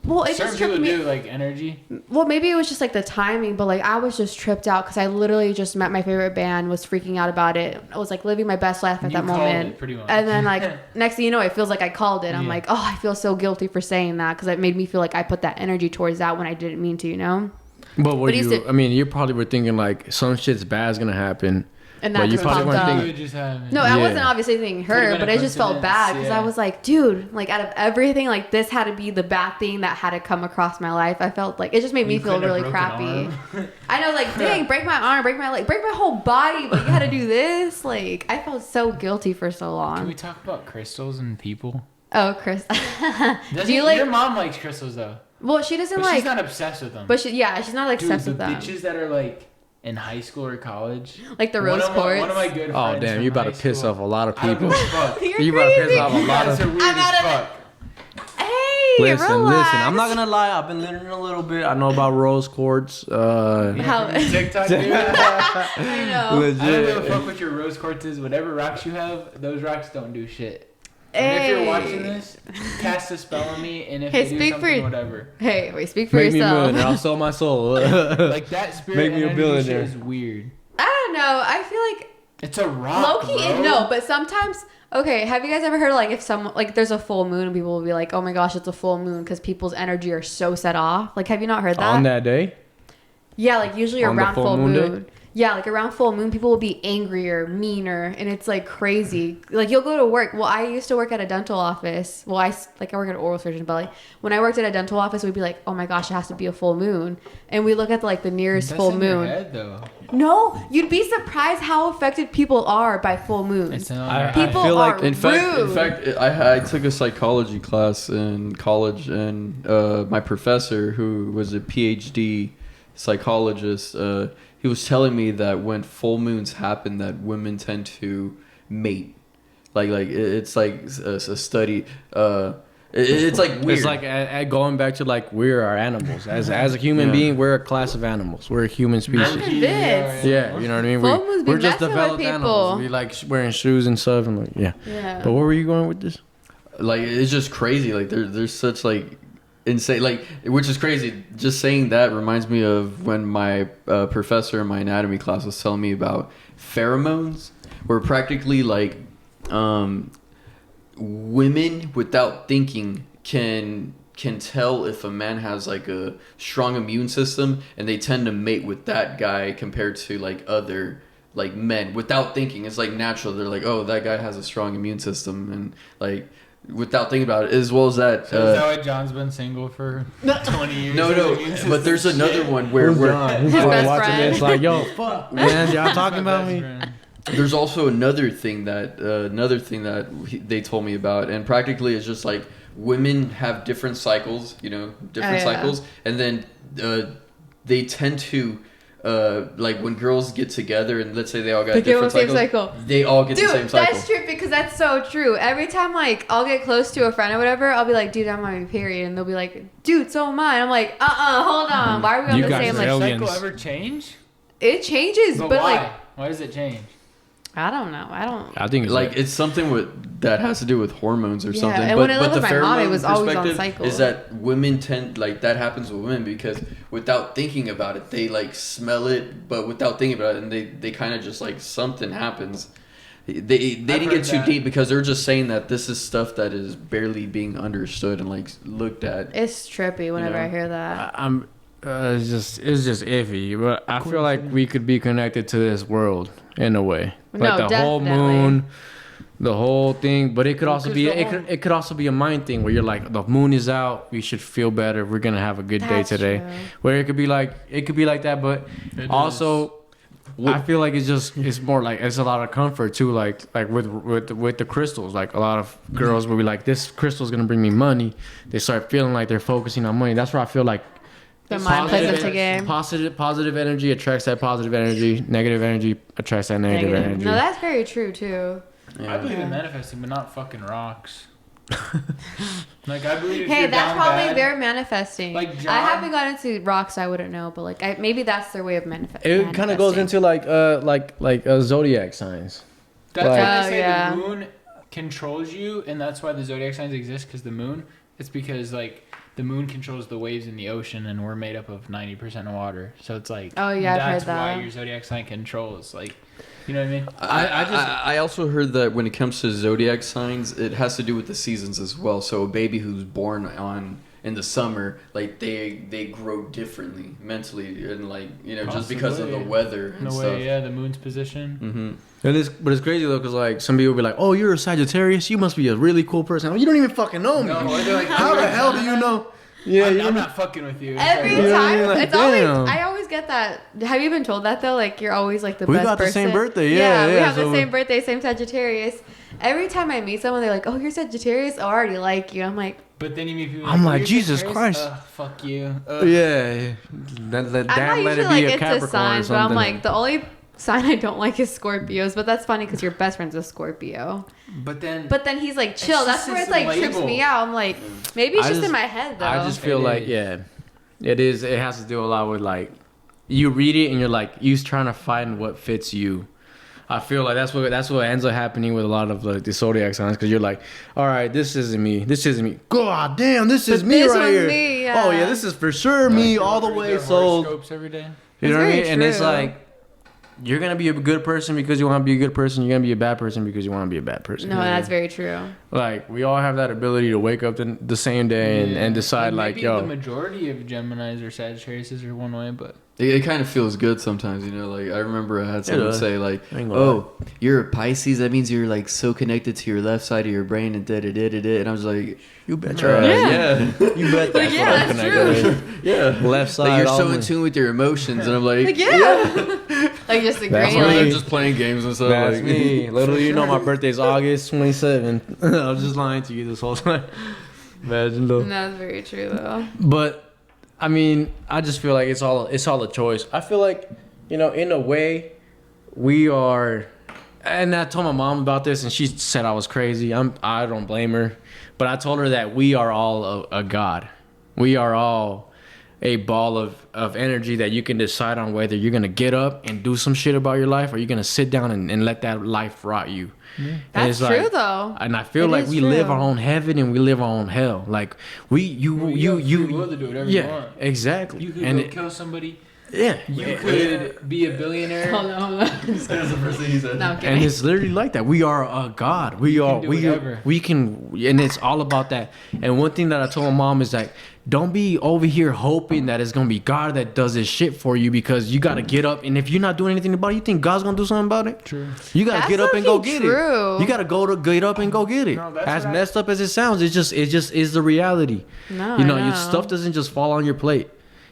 Well, it Certain just tripped people me. do like energy. Well, maybe it was just like the timing, but like I was just tripped out because I literally just met my favorite band, was freaking out about it. I was like living my best life at You that called moment. it, pretty much. And then like next thing you know, it feels like I called it. I'm Yeah. like, oh, I feel so guilty for saying that because it made me feel like I put that energy towards that when I didn't mean to, you know? But were But he's you? the- I mean, you probably were thinking like some shit's bad's gonna happen. And But that you just probably popped weren't up. thinking- It just happened. No, I Yeah. wasn't obviously thinking Could've her, been but a it just felt coincidence, bad because yeah. I was like, dude, like out of everything, like this had to be the bad thing that had to come across my life. I felt like it just made me You feel couldn't have really broken crappy. arm. I know, like, dang, break my arm, break my leg, break my whole body, but you had to do this. Like, I felt so guilty for so Can we long. talk about crystals and people? Oh, Chris. Doesn't Do you like? your mom likes crystals though? Well, she doesn't But like. she's not obsessed with them. But she's not like Dude, obsessed the with them. bitches that are like in high school or college. Like the rose quartz. One of my good friends. Oh damn, from you about high to piss school. off a lot of I don't people. give a fuck. You're You about to piss crazy. off a You lot guys of. are weird I'm out as of it. fuck. Hey, Listen, relax. I'm not gonna lie. I've been learning a little bit. I know about rose quartz. How- TikTok, dude. I know. Legit. I don't give a fuck what your rose quartz is. Whatever rocks you have, those rocks don't do shit. And if you're watching this, cast a spell on me, and if Hey, they do speak something, for- whatever. Hey, wait, speak for Make me a yourself. millionaire. I'll sell my soul. Like that spirit Make me a energy billionaire. shit is weird. I don't know. I feel like It's a rock, low key, bro. no, but sometimes. Okay, have you guys ever heard like if someone like there's a full moon and people will be like, oh my gosh, it's a full moon because people's energy are so set off. Like, have you not heard that? On that day. Yeah, like usually On the around full full moon moon. day? Yeah, like around full moon, people will be angrier, meaner, and it's like crazy. Like you'll go to work. Well, I used to work at a dental office. Well, I work at an oral surgeon, but like when I worked at a dental office, we'd be like, oh my gosh, it has to be a full moon, and we look at like the nearest That's full in your moon. head, though. No, you'd be surprised how affected people are by full moons. It's in I People feel like are In rude. fact, I took a psychology class in college, and my professor, who was a PhD psychologist, he was telling me that when full moons happen, that women tend to mate. It's like a study. It's like weird. It's like going back to like we're our animals. As a human Yeah. being, we're a class of animals. We're a human species. I'm convinced. Yeah, you know what I mean. Full moons be We're just messing with developed people. animals. We like wearing shoes and stuff, and like yeah. Yeah. But where were you going with this? Like it's just crazy. Like there's such like insane, like, which is crazy. Just saying that reminds me of when my professor in my anatomy class was telling me about pheromones, where practically like women without thinking can tell if a man has like a strong immune system, and they tend to mate with that guy compared to like other like men without thinking. It's like natural. They're like, oh, that guy has a strong immune system, and like without thinking about it, as well as that. So is that why John's been single for 20 years? No, but there's another one where He's His probably best watching friend. this like, yo, fuck, man, y'all talking about me? there's also another thing that they told me about, and practically it's just like women have different cycles, different cycles, and then they tend to like when girls get together, and let's say they all got They get different the same cycles, cycle. they all get the same Dude, cycle. that's true because that's so true. Every time like I'll get close to a friend or whatever, I'll be like, dude, I'm on my period, and they'll be like, dude, so am I. And I'm like, hold on, why are we on You the guys same are like? aliens. Cycle ever change? It changes, but why? like Why does it change? I don't know. I think it's Like it's something that has to do with hormones or Yeah, something. and but when I lived the with my mom, it pheromone was always on perspective cycle. is that women tend, like, that happens with women because without thinking about it, they like smell it, but without thinking about it, and they kind of just like something happens. They didn't heard get too that. deep because they're just saying that this is stuff that is barely being understood and like looked at. it's trippy whenever know? I hear that. I'm it's just iffy, but I feel like we could be connected to this world in a way, like No, the whole definitely. moon, the whole thing. But it could also could be go it could also be a mind thing where you're like, the moon is out, we should feel better, we're gonna have a good day That's today. true. Where it could be like that, but It also. I feel like it's more like it's a lot of comfort too, like with the crystals. Like a lot of girls will be like, this crystal is gonna bring me money. They start feeling like they're focusing on money. That's where I feel like The mind plays into game. positive energy attracts that positive energy. Negative energy attracts that negative energy. No, that's very true too. I believe in manifesting, but not fucking rocks. Like I believe. If Hey, you're that's down probably bad, their manifesting. Like I John- haven't gone into rocks, I wouldn't know, but like maybe that's their way of manifesting. It kind of goes into like zodiac signs. That's Like- why Oh, they say yeah. the moon controls you, and that's why the zodiac signs exist. Because the moon, it's because like the moon controls the waves in the ocean, and we're made up of 90% of water. So it's like, Oh, yeah, I've that's heard that. why your zodiac sign controls. Like, you know what I mean? I also heard that when it comes to zodiac signs, it has to do with the seasons as well. So a baby who's born in the summer, like they grow differently mentally, and like just because of the Possibly. weather In and the stuff. way, yeah, the moon's position. Mm-hmm. But it's crazy though, because like some people be like, "Oh, you're a Sagittarius. You must be a really cool person." You don't even fucking know me. No, or they're like, How the hell do you know? Yeah, I'm not fucking with you. It's Every like- time, like, it's always. damn. I always get that. Have you been told that though? Like you're always like the We best got the person. same birthday, we yeah, have so- the same birthday, same Sagittarius. Every time I meet someone, they're like, "Oh, you're Sagittarius. Oh, I already like you." I'm like, But then you meet people. I'm like, "You're Jesus Sagittarius?" Christ. Fuck you. Yeah. I'm not usually like into signs, but I'm like the only sign I don't like is Scorpios. But that's funny because your best friend's a Scorpio. But then he's like, chill. That's just where it this like trips label. me out. I'm like, maybe it's just in my head though. I just feel It like, is. yeah, it is. It has to do a lot with like, you read it and you're like, you're trying to find what fits you. I feel like that's what ends up happening with a lot of like the zodiac signs, because you're like, all right, this isn't me. This isn't me. God damn, this is me this right one's here. me, yeah. Oh yeah, this is for sure me all the way. So horoscopes every day. you know what I very mean? And it's true. like, you're gonna be a good person because you want to be a good person. You're gonna be a bad person because you want to be a bad person. No, that's very true. Like, we all have that ability to wake up the same day and decide like, maybe yo, the majority of Geminis or Sagittarius are one way, but It kind of feels good sometimes, you know. Like I remember I had someone does. say like, I ain't gonna "Oh, you're a Pisces. That means you're like so connected to your left side of your brain and da da da da da." And I was like, you bet "Yeah, you bet Like, yeah, that's true. yeah." Left side. Like you're so only. in tune with your emotions, and I'm like, Like, yeah. Like just That's agreeing. Or me. they're Like, just playing games and stuff. That's like, me. Little do you know, my birthday's August 27th. I was just lying to you this whole time. Imagine though. that's very true though. But I mean, I just feel like it's all a choice. I feel like, you know, in a way, we are. And I told my mom about this, and she said I was crazy. I don't blame her, but I told her that we are all a god. We are all a ball of energy that you can decide on whether you're gonna get up and do some shit about your life, or you're gonna sit down and let that life rot you. And That's it's true like, though. and I feel It like is we live true. our own heaven and we live our own hell. Like you have free will to do whatever you want. exactly. You could and go kill somebody. yeah, You could be a billionaire. Hold on. That's the first thing he said. No, I'm and kidding. it's literally like that. We are a god. We are do we whatever. we can, and it's all about that. And one thing that I told my mom is like, don't be over here hoping that it's gonna be God that does this shit for you, because you gotta get up, and if you're not doing anything about it, you think God's gonna do something about it? True. You gotta That's get up and go low-key get true. it. You gotta get up and go get it. No, that's As what I- messed up as it sounds, it just is the reality. No, You know, I your know. stuff doesn't just fall on your plate.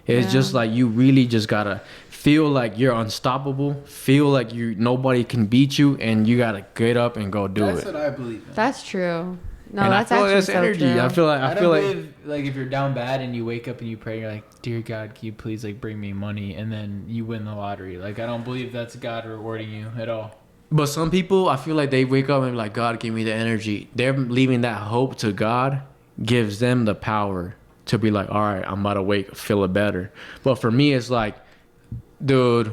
It's Yeah. just like, you really just gotta feel like you're unstoppable. Feel like nobody can beat you, and you gotta get up and go do That's it. what I believe in. That's true. No, and that's I feel actually like that's so energy. true. I feel I like don't believe like if you're down bad and you wake up and you pray, you're like, dear God, can you please like bring me money, and then you win the lottery. Like I don't believe that's God rewarding you at all. But some people, I feel like they wake up and be like, God, give me the energy. They're leaving that hope to God, gives them the power to be like, all right, I'm about to wake, feel it better. But for me, it's like, dude,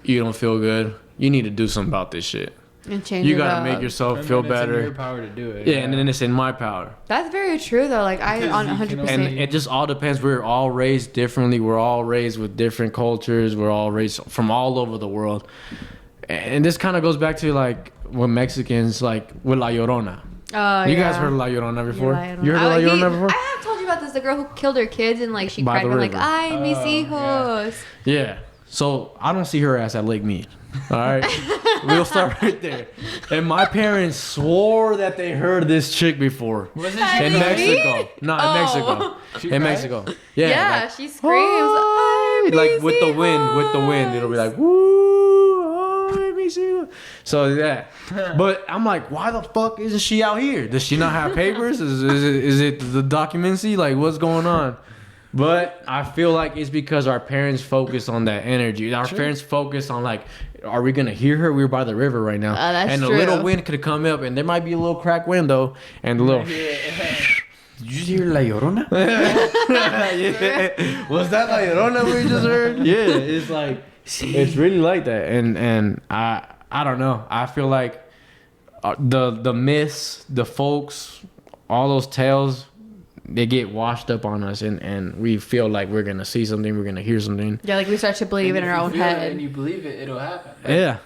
you don't feel good. You need to do something about this shit. And change You it gotta up. make yourself And feel then it's in your better. power to do it. Yeah, and then it's in my power. That's very true though. Like I Because on you can 100%. And it just all depends. We're all raised differently. We're all raised with different cultures. We're all raised from all over the world. And this kind of goes back to like what Mexicans like with La Llorona. Oh, You yeah. guys heard of La Llorona before? Yeah, La Llorona. You heard of La Llorona before? I have told you about this. The girl who killed her kids and like she By cried the for like, river. "Ay, mis yeah. hijos." Yeah. So I don't see her ass at Lake Mead. All right. We'll start right there. And my parents swore that they heard this chick before. Wasn't At she In Lake Mexico. Mead? No, in Oh. Mexico. She In cried? Mexico. Yeah, Yeah. like, she screams. "Ay, like mis with the wind, it'll be like, woo, ay, mis hijos. So yeah, but I'm like, why the fuck isn't she out here? Does she not have papers? Is it the documency? Like, what's going on? But I feel like it's because our parents focus on that energy. Our parents focus on like, are we gonna hear her? We're by the river right now, That's and a true. little wind could come up, and there might be a little crack window, and a little. Did you hear La Llorona? Yeah. Was that La Llorona we just heard? Yeah, it's like it's really like that, and I don't know. I feel like the myths, the folks, all those tales, they get washed up on us, and we feel like we're gonna see something, we're gonna hear something. Yeah, like we start to believe in our own And head. you believe it, it'll happen. Yeah,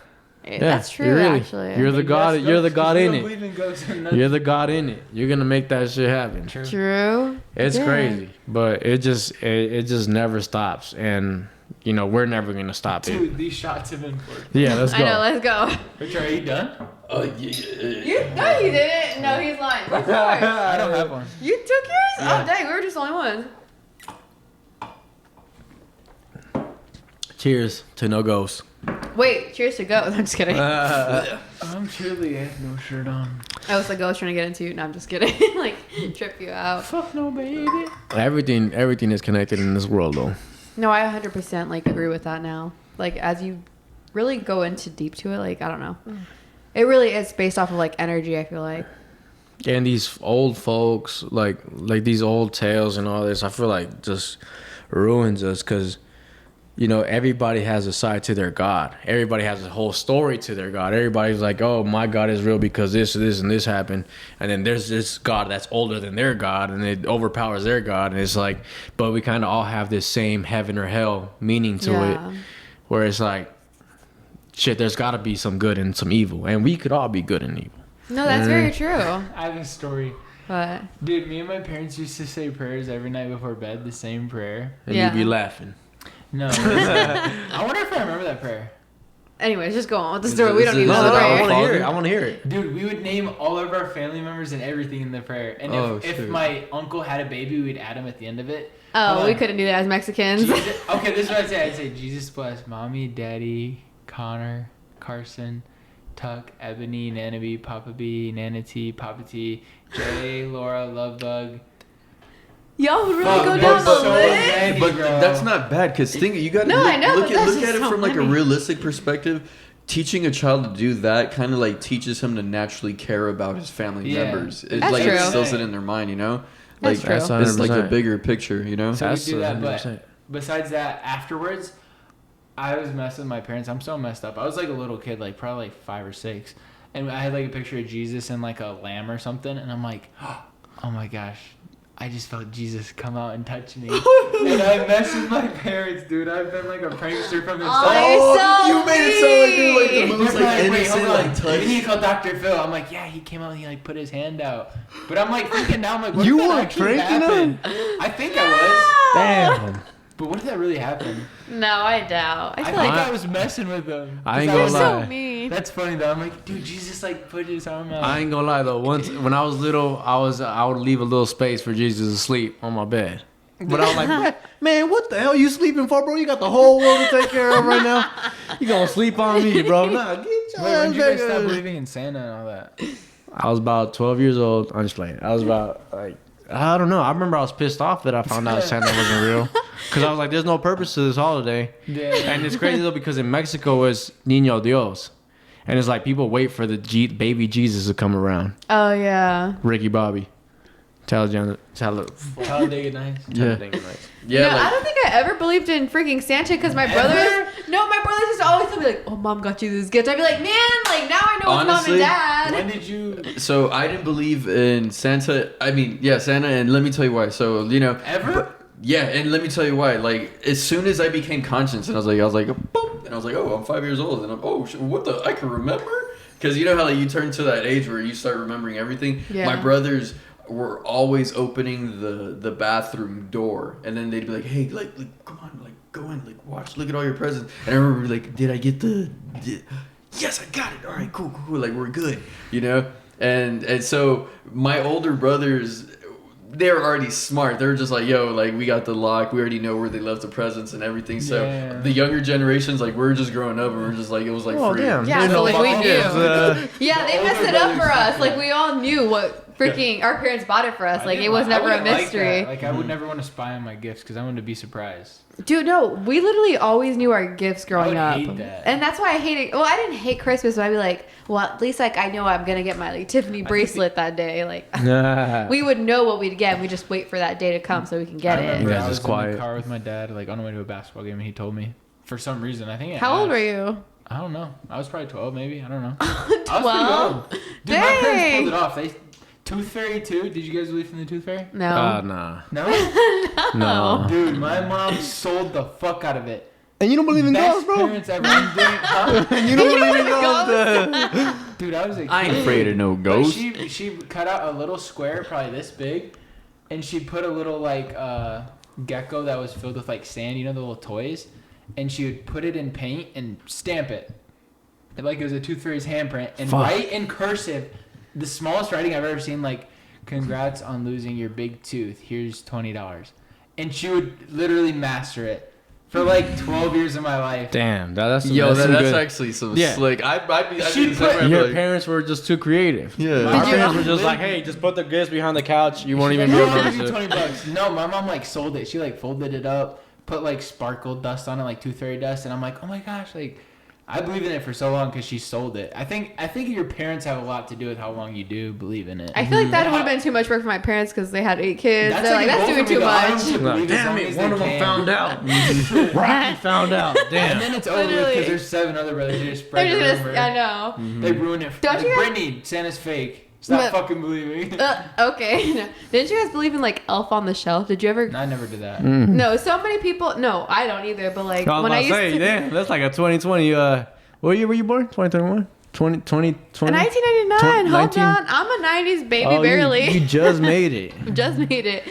That's true, you really- actually. You're the god. That's You're the ghosts, god you in don't it. believe in ghosts or nothing. You're the god in it. You're gonna make that shit happen. True. It's Yeah. crazy, but it just never stops, and you know we're never gonna stop it. Dude, these shots have been worked. Yeah, let's I go. know. Let's go. Richard, are you done? No, you didn't. No, he's lying. What's yours? I don't have one. You took yours? Yeah. Oh, dang. We were just the only ones. Cheers to no ghosts. What Wait, cheers to ghosts. I'm just kidding. I'm truly have no shirt on. I was like, I was trying to get into. No, I'm just kidding. Like, trip you out. Fuck no, baby. Everything is connected in this world, though. No, I 100% like agree with that now. Like, as you really go into deep to it, like, I don't know. It really is based off of like energy, I feel like. And these old folks, like these old tales and all this, I feel like just ruins us because, you know, everybody has a side to their God. Everybody has a whole story to their God. Everybody's like, oh, my God is real because this, and this happened. And then there's this God that's older than their God and it overpowers their God. And it's like, but we kind of all have this same heaven or hell meaning to it, where it's like, shit, there's got to be some good and some evil. And we could all be good and evil. No, that's very true. I have a story. But Dude, me and my parents used to say prayers every night before bed, the same prayer. And you'd be laughing. No. I wonder if I remember that prayer. anyways, just go on with the story. We don't need to No, pray. I want to hear it. I want to hear it. Dude, we would name all of our family members and everything in the prayer. And if my uncle had a baby, we'd add him at the end of it. Oh, we couldn't do that as Mexicans. Okay, this is what I'd say. I'd say, Jesus bless Mommy, Daddy, Connor, Carson, Tuck, Ebony, Nana B, Papa B, Nana T, Papa T, Jay, Laura, Love Bug. Y'all would really go down the list? But that's not bad because you got to look at it from like a realistic perspective. Teaching a child to do that kind of like teaches him to naturally care about his family members. It That's like true. instills it in their mind, you know. That's Like true. it's like a bigger picture, you know. So we do that, 100%. but besides that, afterwards, I was messing with my parents. I'm so messed up. I was like a little kid, like probably like 5 or 6, and I had like a picture of Jesus and like a lamb or something, and I'm like, oh my gosh, I just felt Jesus come out and touch me. And I messed with my parents, dude. I've been like a prankster from the start. Oh, you made it sound like you're like the most They're like wait, innocent, hold on. like touch. We need to call Dr. Phil. I'm like, yeah, he came out and he like put his hand out. But I'm like thinking now, I'm like, what You if that were actually pranking happened? I think I was. Damn. But what if that really happened? No, I doubt. I I feel think like I was messing with them. I ain't you're gonna so lie. mean. That's funny though. I'm like, dude, Jesus like put his arm out. I ain't gonna lie though. Once when I was little, I would leave a little space for Jesus to sleep on my bed. But I was like, man, what the hell you sleeping for, bro? You got the whole world to take care of right now. You gonna sleep on me, bro? Nah, get your Wait, ass when did you guys back stop up. believing in Santa and all that? I was about 12 years old. I'm just playing. I was about like, I don't know. I remember I was pissed off that I found out Santa wasn't real. Because I was like, there's no purpose to this holiday. Yeah. And it's crazy though because in Mexico it's Niño Dios. And it's like people wait for the baby Jesus to come around. Oh yeah. Ricky Bobby. Talladega Nights. Yeah. No, I don't think I ever believed in freaking Santa because my brothers. No, my brothers used to always tell me like, "Oh, mom got you this gift." I'd be like, "Man, like now I know it's Honestly, mom and dad." When did you So I didn't believe in Santa. I mean, yeah, Santa, and let me tell you why. So you know, ever? yeah, and let me tell you why. Like as soon as I became conscious, and I was like, boop, and I was like, oh, I'm 5 years old, and I'm what the I can remember because you know how like you turn to that age where you start remembering everything. Yeah. My brothers were always opening the bathroom door, and then they'd be like, hey, like come on, like go in, like watch, look at all your presents. And I remember like, did I get yes, I got it. All right, cool. Like we're good, you know. And so my older brothers, they're already smart. They're just like, yo, like we got the lock. We already know where they left the presents and everything. So Yeah. the younger generations, like we're just growing up and we're just like, it was like free. Yeah, There's so no like we fucking knew. gifts. Yeah, they The messed older it up for brothers- us. Like we all knew what freaking our parents bought it for us. I Like it didn't was li- I never a wouldn't like mystery. that. Like I would never want to spy on my gifts because I wanted to be surprised. Dude, no, we literally always knew our gifts growing would up. hate that. And that's why I hated well, I didn't hate Christmas, but I'd be like, well, at least like I know I'm gonna get my like Tiffany bracelet that day. Like Nah. we would know what we'd get. We just wait for that day to come so we can get I it. remember You guys I was just quiet. in the car with my dad, like on the way to a basketball game, and he told me for some reason. I think. How old were you? I don't know. I was probably 12, maybe. I don't know. 12? I was pretty young. Dude, my parents Dang. pulled it off. They Tooth Fairy too. Did you guys believe in the Tooth Fairy? No. Nah. No. No. Dude, my mom sold the fuck out of it. And you don't believe in Best ghosts, bro? parents ever. Huh? And you don't believe in ghosts? Dude, I was a kid. I ain't afraid of no But ghosts. she cut out a little square, probably this big, and she put a little like gecko that was filled with like sand, you know, the little toys, and she would put it in paint and stamp it, like it was a Tooth Fairy's handprint, and Fuck. write in cursive, the smallest writing I've ever seen, like, "Congrats on losing your big tooth. Here's $20." And she would literally master it for like 12 years of my life. Damn, that's Yo, some that's good. actually some Yeah. slick. I'd be She the same way, I'd be Your like, parents were just too creative. Yeah. Our Did you- parents were just like, hey, just put the gifts behind the couch. You won't even She's be like, able to "Oh, I'll give you notice it. $20." No, my mom like sold it. She like folded it up, put like sparkle dust on it, like tooth fairy dust, and I'm like, oh my gosh, like I believed in it for so long because she sold it. I think your parents have a lot to do with how long you do believe in it. I feel like that would have been too much work for my parents because they had 8 kids. They're like, a that's goal doing for me, too though. I want much. them to believe as Damn long it, as one they of them can. found out. Rocky found out. And Damn. then it's over with Literally. because there's 7 other brothers who just spread They're the just, rumor. I know. They ruin it. Don't Like, you guys- Brittany, Santa's fake. Stop But- fucking believing. Okay. Didn't you guys believe in like Elf on the Shelf? Did you ever? I never did that. No, so many people. No, I don't either. But like I was when about I to used say, to. damn, that's like a 2020. What year were you born? 2021? 2020? In 1999. Hold 19? on. I'm a 90s baby, Oh, barely. You just made it. Just made it.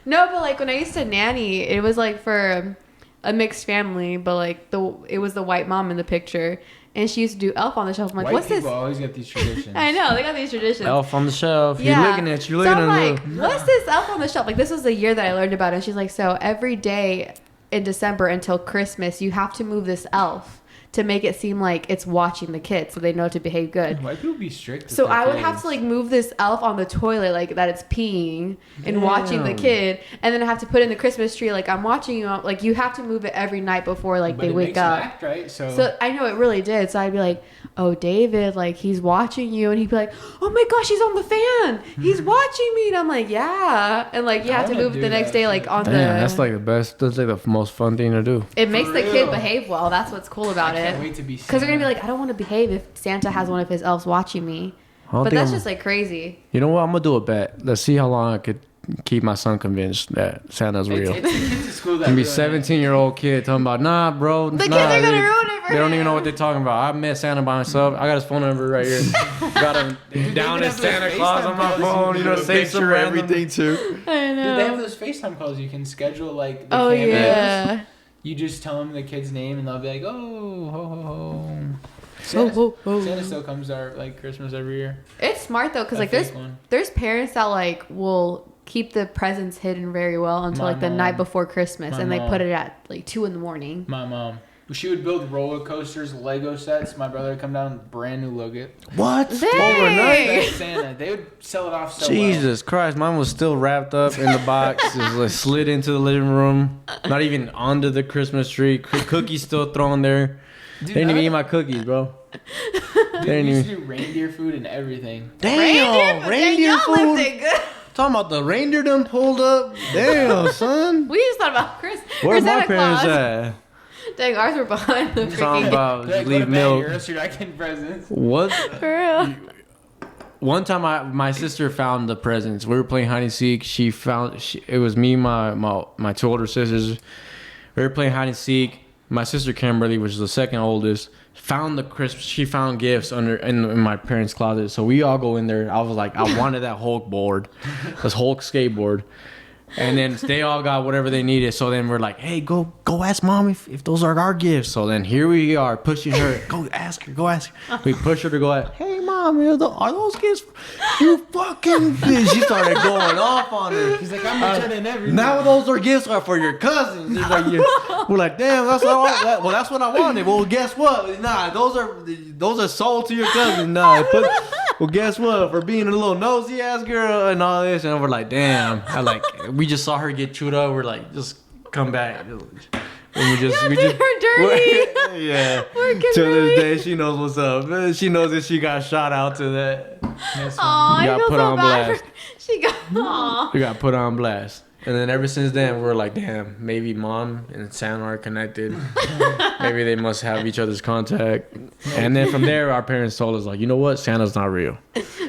No, but like when I used to nanny, it was like for a mixed family, but like it was the white mom in the picture, and she used to do Elf on the Shelf. I'm like, White what's people this? always get these traditions. I know they got these traditions. Elf on the shelf. Yeah. You're looking at. You're so looking I'm at. like, what's this Elf on the Shelf? Like this was the year that I learned about it. And she's like, so every day in December until Christmas, you have to move this elf to make it seem like it's watching the kids, so they know to behave good. White people be strict. with So their I would kids. have to like move this elf on the toilet like that it's peeing and watching the Damn. kid, and then I have to put in the Christmas tree like I'm watching you. Like you have to move it every night before like But they it wake makes them up. act right. So I know it really did. So I'd be like, "Oh, David, like he's watching you," and he'd be like, "Oh my gosh, he's on the fan. He's watching me." And I'm like, "Yeah," and like you I have to wanna move it do the next that day shit. like on Damn, the. that's like the best. That's like the most fun thing to do. It makes For the kid real. behave well. That's what's cool about I can't it. wait to be. Because they're gonna be like, I don't want to behave if Santa has one of his elves watching me. I don't But think that's I'm- just like crazy. You know what? I'm gonna do a bet. Let's see how long I could keep my son convinced that Santa's real. It's the kids at school that Gonna be ruin it. 17-year-old kid talking about, nah, bro. The nah, kids are gonna they- ruin it for They don't even know him. what they're talking about. I met Santa by myself. I got his phone number right here. Got him down even as have those Santa Claus on my FaceTime phone. You know, calls, say some picture random- everything too. I Dude, they have know. those FaceTime calls you can schedule like the Oh cameras. yeah. You just tell them the kid's name and they'll be like, oh, ho, ho, ho. Oh, Santa, oh, oh. Santa still comes to our like Christmas every year. It's smart though, because A like fake one. there's parents that like will keep the presents hidden very well until My like the mom. night before Christmas, My and they mom. put it at like 2 a.m. My mom. She would build roller coasters, Lego sets. My brother would come down, brand new logo. What? Dang. Overnight? That's Santa. They would sell it off so Jesus Christ, mine was still wrapped up in the box. It was like slid into the living room. Not even under the Christmas tree. Cookies still thrown there. well. They didn't even eat my cookies, bro. Dude, They we didn't used to even... do reindeer food and everything. Damn, reindeer Y'all food. lived it good. Talking about the reindeer done pulled up. Damn, son. We just thought about Chris. Where's my Santa parents Claus. at? Dang, ours were behind the Talking freaking. about They're like, leave go to bed, milk. or else you're not getting presents. What? For real. One time, my sister found the presents. We were playing hide and seek. It was me, my 2 older sisters. We were playing hide and seek. My sister Kimberly, which is the second oldest, found the Christmas. She found gifts in my parents' closet. So we all go in there. I was like, I wanted that Hulk board, this Hulk skateboard. And then they all got whatever they needed. So then we're like, hey, go ask mom if those are our gifts. So then here we are pushing her. Go ask her. We push her to go ask, hey, mom, are those gifts? You fucking bitch. She started going off on her. He's like, I'm returning everything. Now those are gifts are for your cousins. It's like, we're like, damn, that's what I wanted. Well, guess what? Nah, those are sold to your cousins. Nah, well, guess what? For being a little nosy ass girl and all this, and we're like, damn. We just saw her get chewed up. We're like, just come back. And we just Did her dirty. yeah. Poor To Kimberly. this day, she knows what's up. She knows that she got shot out to that. Aw, I got feel put so on bad. blast. She got. Aw. We got put on blast. And then ever since then, we're like, damn, maybe mom and Santa are connected. Maybe they must have each other's contact. And then from there, our parents told us, like, you know what? Santa's not real.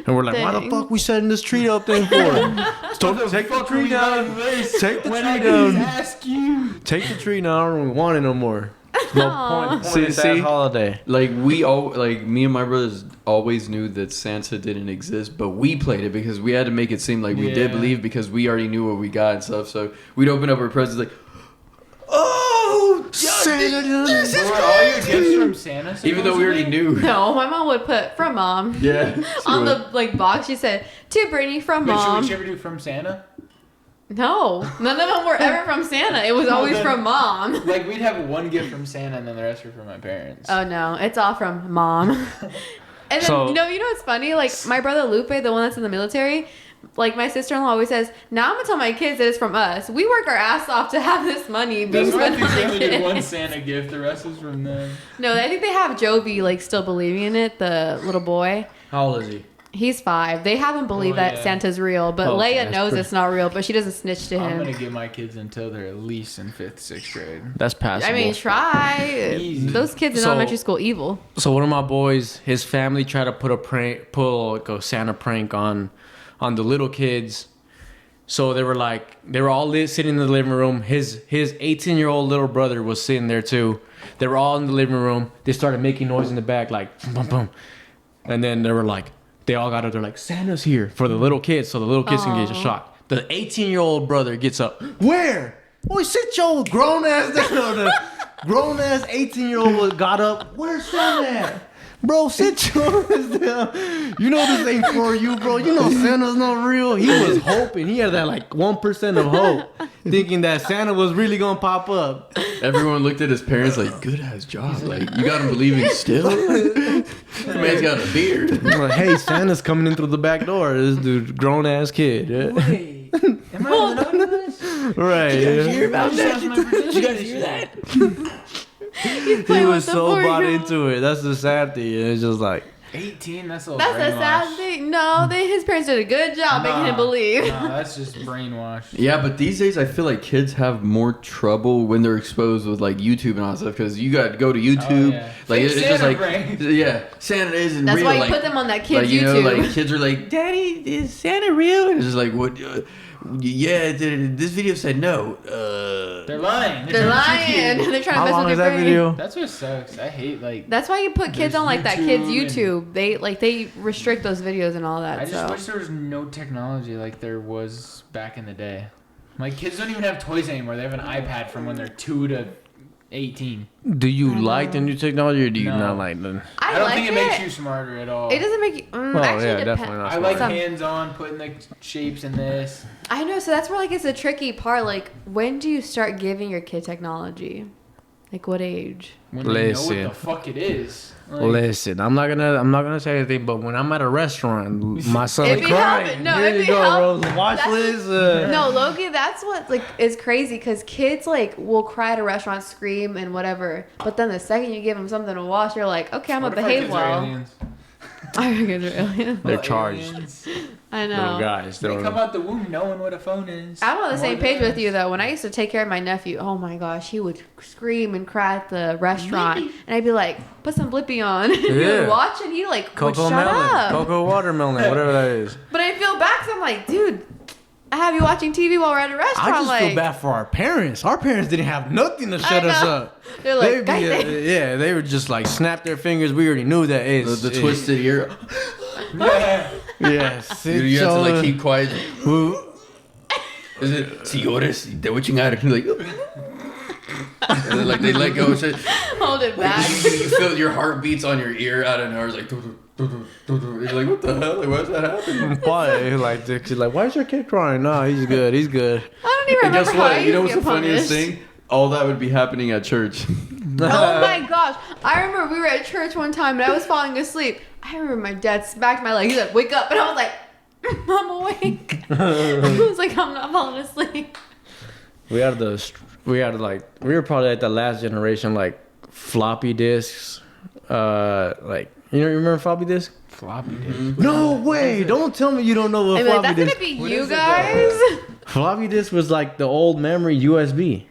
And we're like, why the Dang. fuck we setting this tree up then for? Take the tree down. Take the When tree I can down. ask you. Take the tree down. I don't want it no more. No point. See? Holiday. Like me and my brothers always knew that Santa didn't exist, but we played it because we had to make it seem like we did Yeah. believe because we already knew what we got and stuff. So we'd open up our presents like, oh, Santa. this is Were all your gifts from Santa? even though we already knew. No, my mom would put from mom. Yeah. On the like box, she said to Brittany from Wait, mom. should we ever do from Santa? No, none of them were ever from Santa. It was always from mom. Like, we'd have one gift from Santa, and then the rest were from my parents. Oh no, it's all from mom. And then So- you know what's funny? Like my brother Lupe, the one that's in the military. Like my sister-in-law always says, now I'm gonna tell my kids that it's from us. We work our ass off to have this money being That's why spent they on the only did one kids. Santa gift. The rest is from them. No, I think they have Jovi like still believing in it. The little boy. How old is he? He's 5. They haven't believed that yeah. Santa's real, but Oh, okay, Leia that's knows pretty- it's not real, but she doesn't snitch to I'm him. gonna get my kids until they're at least in 5th, 6th grade. That's passable. I mean, try. Easy. Those kids in So- elementary school evil. So one of my boys, his family tried to pull like a Santa prank on the little kids. So they were all sitting in the living room. His 18-year-old little brother was sitting there too. They were all in the living room. They started making noise in the back, like boom, boom, boom. And then they were like, they all got up. They're like, Santa's here for the little kids, so the little kids can get a shock. The 18-year-old brother gets up. Where? Boy, sit your grown ass down. The grown ass 18-year-old got up. Where's Santa at? Bro, sit your ass down. You know this ain't for you, bro. You know Santa's not real. He was hoping. He had that like 1% of hope, thinking that Santa was really gonna pop up. Everyone looked at his parents like, good ass job. Like, you got him believing still? The man's got a beard. Like, hey, Santa's coming in through the back door. This dude, grown ass kid. Yeah. Wait, am I the this? Right. Yeah. about that? You guys hear that? He playing was with the so bought 4-year-old. into it. That's the sad thing. And it's just like, 18, that's a little That's a sad brainwash. thing. No, his parents did a good job making him believe. Nah, that's just brainwash. Yeah, but these days I feel like kids have more trouble when they're exposed with like YouTube and all that stuff because you got to go to YouTube. Oh, yeah. Like Fake it's just Santa like pranks. yeah, Santa isn't That's real. why you like, put them on that kid's like you know, YouTube. like kids are like, Daddy, is Santa real? And it's just like, what? Yeah, this video said no. They're lying. They're lying. They're trying to how mess long with is your that brain. video? That's what sucks. I hate like. That's why you put kids There's on like that kids YouTube YouTube. They restrict those videos and all that. I just so wish there was no technology like there was back in the day. Like kids don't even have toys anymore. They have an iPad from when they're 2 to 18. Do you I like the know. new technology or do you No. not like them? I don't like think it makes you smarter at all. It doesn't make you. Well, actually, yeah, it definitely depends. not. I like Some- hands-on, putting the shapes in this. I know. So that's where like it's a tricky part. Like, when do you start giving your kid technology? Like, what age? When they know Listen. what the fuck it is. Like, Listen, I'm not gonna say anything, but when I'm at a restaurant, my son If is you crying. help it- no, Here if you you go, help- bro. Watch that's- this. No, Loki, that's what like is crazy because kids like will cry at a restaurant, scream and whatever, but then the second you give them something to watch, you're like, okay, I'm what gonna if our behave kids are well. aliens? I reckon they're aliens. They're Well, charged. aliens. I Little know. guys. They They don't come know. out the womb knowing what a phone is. I'm on the same More page than with you though. When I used to take care of my nephew, oh my gosh, he would scream and cry at the restaurant, and I'd be like, "Put some Blippi on." He Yeah. would watch, and he like would Cocoa shut melon, up. cocoa watermelon, whatever that is. But I feel bad 'cause I'm like, dude, I have you watching TV while we're at a restaurant. I just like, feel bad for our parents. Our parents didn't have nothing to shut us know. up. They're like, They'd be, "Cállate." yeah, they would just like snap their fingers. We already knew that it's the twisted ear. Yeah. Yeah, You have to like keep quiet. Who? Is it señores? De what you got? Like, and then, like they let go. So, Hold it back. you feel your heart beats on your ear out of nowhere. It's like, you're like, what the hell? Like, why's that happening? Why? Like, she's like, why is your kid crying? No, he's good. He's good. I don't even And remember guess how I what? used You know to what's the get funniest punished. thing? All that would be happening at church. Oh my gosh. I remember we were at church one time and I was falling asleep. I remember my dad smacked my leg. He said, wake up. And I was like, I'm awake. I was like, I'm not falling asleep. We were probably like the last generation, like floppy disks. Like, you remember floppy disk? Floppy disk. No way! Don't tell me you don't know what I'm like, floppy that's disk. going to be What you is it, guys. Floppy disk was like the old memory USB.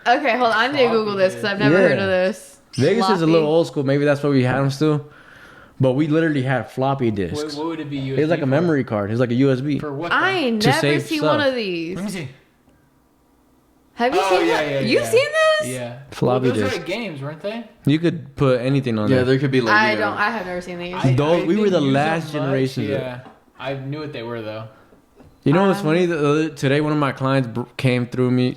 Okay, hold on. I need to Google this because I've never Yeah. heard of this. Vegas is a Floppy. little old school. Maybe that's why we had them still. But we literally had floppy disks. What would it be? It was like a memory card. It was like a USB. For what? I ain't To never save seen stuff. one of these. Let me see. Have you Oh, seen yeah, that? yeah, You've yeah. seen those? Yeah. Floppy those disk. are like games, weren't they? You could put anything on Yeah, there. there could be like. I you know, don't. I have never seen these. We were the didn't use last them much. generation of it. Yeah. I knew what they were though. You know what's funny? Today, one of my clients came to me.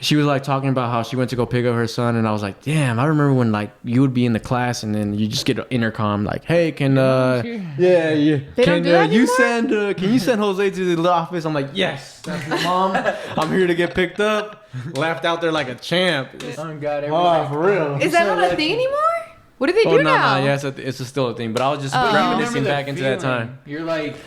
she was like talking about how she went to go pick up her son, and I was like, damn, I remember when like you would be in the class and then you just get an intercom like, hey, can They don't do that can you send Jose to the office? I'm like, yes, that's my mom. I'm here to get picked up. Laughed out there like a champ. Oh God, For real. Is that not a thing anymore? What do they do now? Yeah, it's still a thing. But I was just reminiscing back into that time. You're like,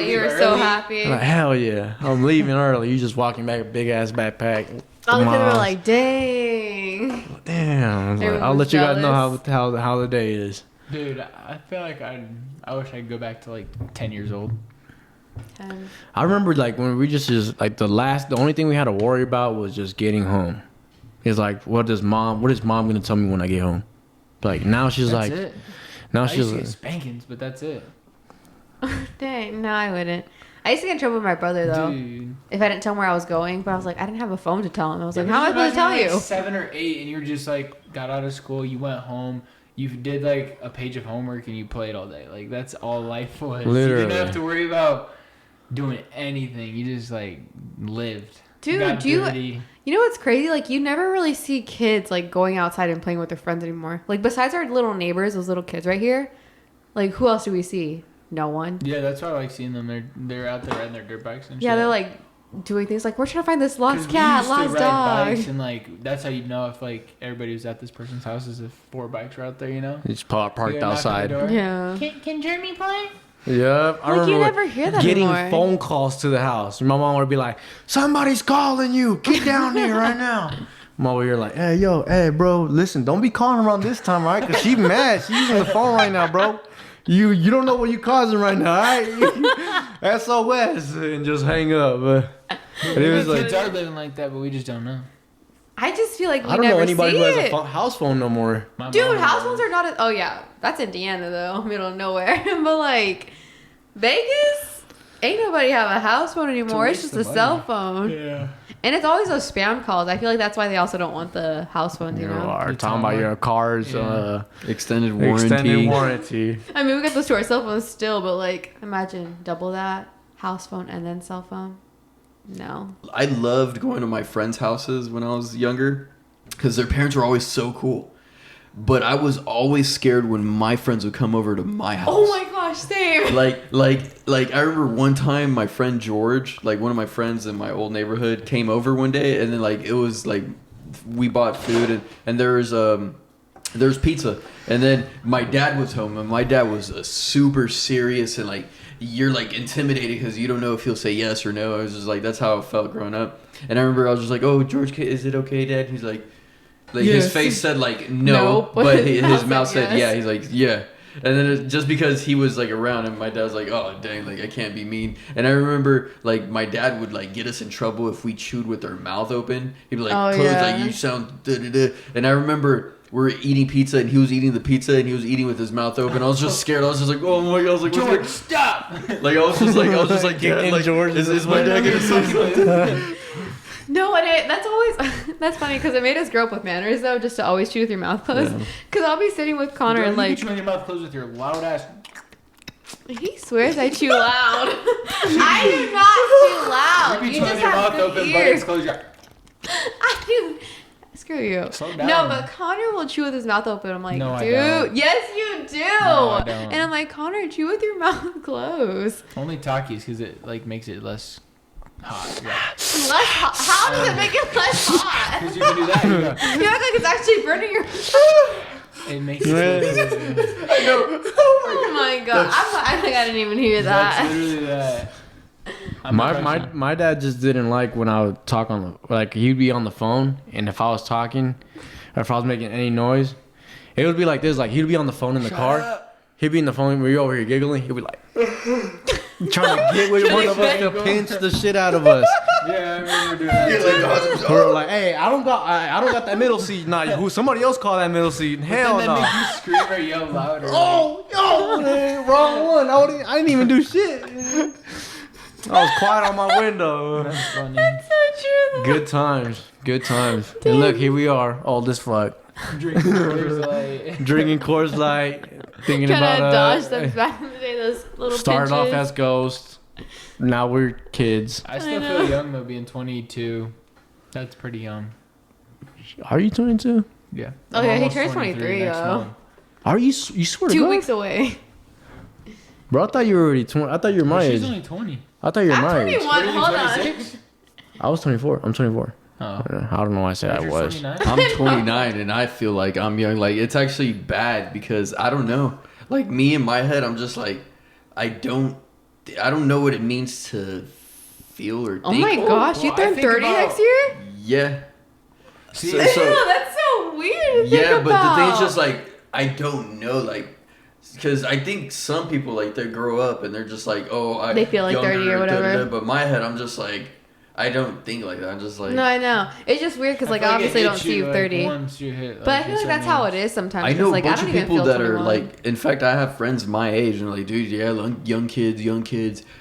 You were so happy. I'm like, hell yeah, I'm leaving early. You just walking back a big ass backpack. All the kids were like, dang. Damn. I was like, Everyone I'll was let you guys jealous. know how the day is. dude, I feel like I wish I could go back to like 10 years old. I remember like when we just like the only thing we had to worry about was just getting home. It's like, what is mom gonna tell me when I get home? Like now she's That's like, it. now I she's used to like, get spankings, but that's it. Dang, no, I wouldn't. I used to get in trouble with my brother though. Dude. If I didn't tell him where I was going, but I was like, I didn't have a phone to tell him. I was like, Yeah, how am I supposed to tell imagine, you? like 7 or 8, and you're just like got out of school, you went home, you did like a page of homework, and you played all day. Like that's all life was. Literally. You didn't have to worry about doing anything. You just like lived. Dude, Got do you dirty. You know what's crazy? Like, you never really see kids, like, going outside and playing with their friends anymore. Like, besides our little neighbors, those little kids right here, like, who else do we see? No one. Yeah, that's why I like seeing them. They're out there riding their dirt bikes and shit. Yeah, they're, like, doing things like, we're trying to find this 'Cause lost we cat, used to lost ride dog. bikes, and like that's how you know if like everybody was at this person's house is if 4 bikes were out there, you know. just parked You knock on the outside. door. Yeah. Can Jeremy play? Yep, I Like, remember you never hear that getting anymore. phone calls to the house. My mom would be like, "Somebody's calling you. Get down here right now." I'm over here like, hey, bro, listen, don't be calling around this time, right? Cause she's mad. She's using the phone right now, bro. You don't know what you causing right now, all right? SOS, and just hang up. It was Kids like, are living like that, but we just don't know. I just feel like we I don't never know anybody see who has it. a house phone no more. My Dude, mom house does. phones are not oh yeah, that's Indiana though, middle of nowhere. But like Vegas, ain't nobody have a house phone anymore. It's waste just a of cell money. phone. Yeah. And it's always those spam calls. I feel like that's why they also don't want the house phones, you You know? are You're talking about your car's Yeah. Extended warranty. extended warranty. I mean, we got those to our cell phones still, but like, imagine double that. House phone and then cell phone. No. I loved going to my friends' houses when I was younger because their parents were always so cool. But I was always scared when my friends would come over to my house. Oh my gosh, same. Like I remember one time my friend George, like one of my friends in my old neighborhood, came over one day, and then like it was like we bought food and there was pizza, and then my dad was home, and my dad was super serious and like you're like intimidated because you don't know if he'll say yes or no. I was just like, that's how it felt growing up. And I remember I was just like, oh, George, is it okay, Dad? And he's like his face said like no, Nope, but his mouth said yes. yeah. He's like yeah. And then just because he was like around, and my dad was like, oh dang, like I can't be mean. And I remember like my dad would like get us in trouble if we chewed with our mouth open. He'd be like, Oh, close, yeah. like you sound da da da. And I remember we were eating pizza, and he was eating the pizza, and he was eating with his mouth open. I was just scared. I was just like, oh my god, I was like, George, what's stop! like I was just like, Get Dad, in, like, George. is my dad gonna say something? No, and that's always that's funny because it made us grow up with manners though, just to always chew with your mouth closed. Because I'll be sitting with Connor Girl, and you like be chewing your mouth closed with your loud ass. he swears I chew loud. I do not chew loud. You be You chewing just your have mouth good open, but it's ears. closed. I do. Screw you. Slow down. No, but Connor will chew with his mouth open. I'm like, No, I dude, don't. yes, you do. I don't. And I'm like, Connor, chew with your mouth closed. Only Takis because it like makes it less hot. Yeah. Less hot. How does it make it less hot? Because you can do that. You go, You act like it's actually burning your. it makes Yeah. it. I know. Oh my god! I think I didn't even hear That's that. literally that. I'm My dad just didn't like when I would talk on the, like he'd be on the phone, and if I was talking or if I was making any noise, it would be like this. Like he'd be on the phone in the car. He'd be in the phone where you're over here giggling. He'd be like trying to get with one of us to pinch the shit out of us. Yeah, I remember doing that. We're like, hey, I don't got that middle seat. Nah, who somebody else call that middle seat? Hell And no. then make you scream or yell louder. Wrong one. I didn't even do shit. I was quiet on my window. That's funny. So true. Good times. And look, here we are, old as fuck, Drinking Coors Light. drinking Coors Light, thinking Trying about to dodge them back in the day. Those little started off pinches. as ghosts. Now we're kids. I still I know. feel young though, being 22. That's pretty young. Are you 22? Yeah. Oh, I'm yeah, he almost turns 23, next though. month. Are you? You swear to 2 God? weeks away. Bro, I thought you were already 20. I thought you were my But age. she's only 20. I thought you were I'm my age. 21. What are you, Hold on. 26? I was 24. I'm 24. Oh. I don't know why I said I Roger's was. 29? I'm 29 and I feel like I'm young. Like it's actually bad because I don't know. Like me in my head, I'm just like I don't know what it means to feel or think. Oh my gosh, you Well, I turn think 30 about- next year? Yeah. See, So- Ew, that's so weird to think yeah, but the thing is about. just like I don't know, like, because I think some people like they grow up and they're just like, oh, They feel like 30 or whatever. But in my head, I'm just like, I don't think like that. I'm just like, No, I know. It's just weird because, I like, feel it obviously don't hits see you like, 30. once you hit, But I feel a like that's certain how it age. is sometimes. I It's know a like, I bunch don't of even people feel that are 21. like, in fact, I have friends my age and like, dude, yeah, young kids,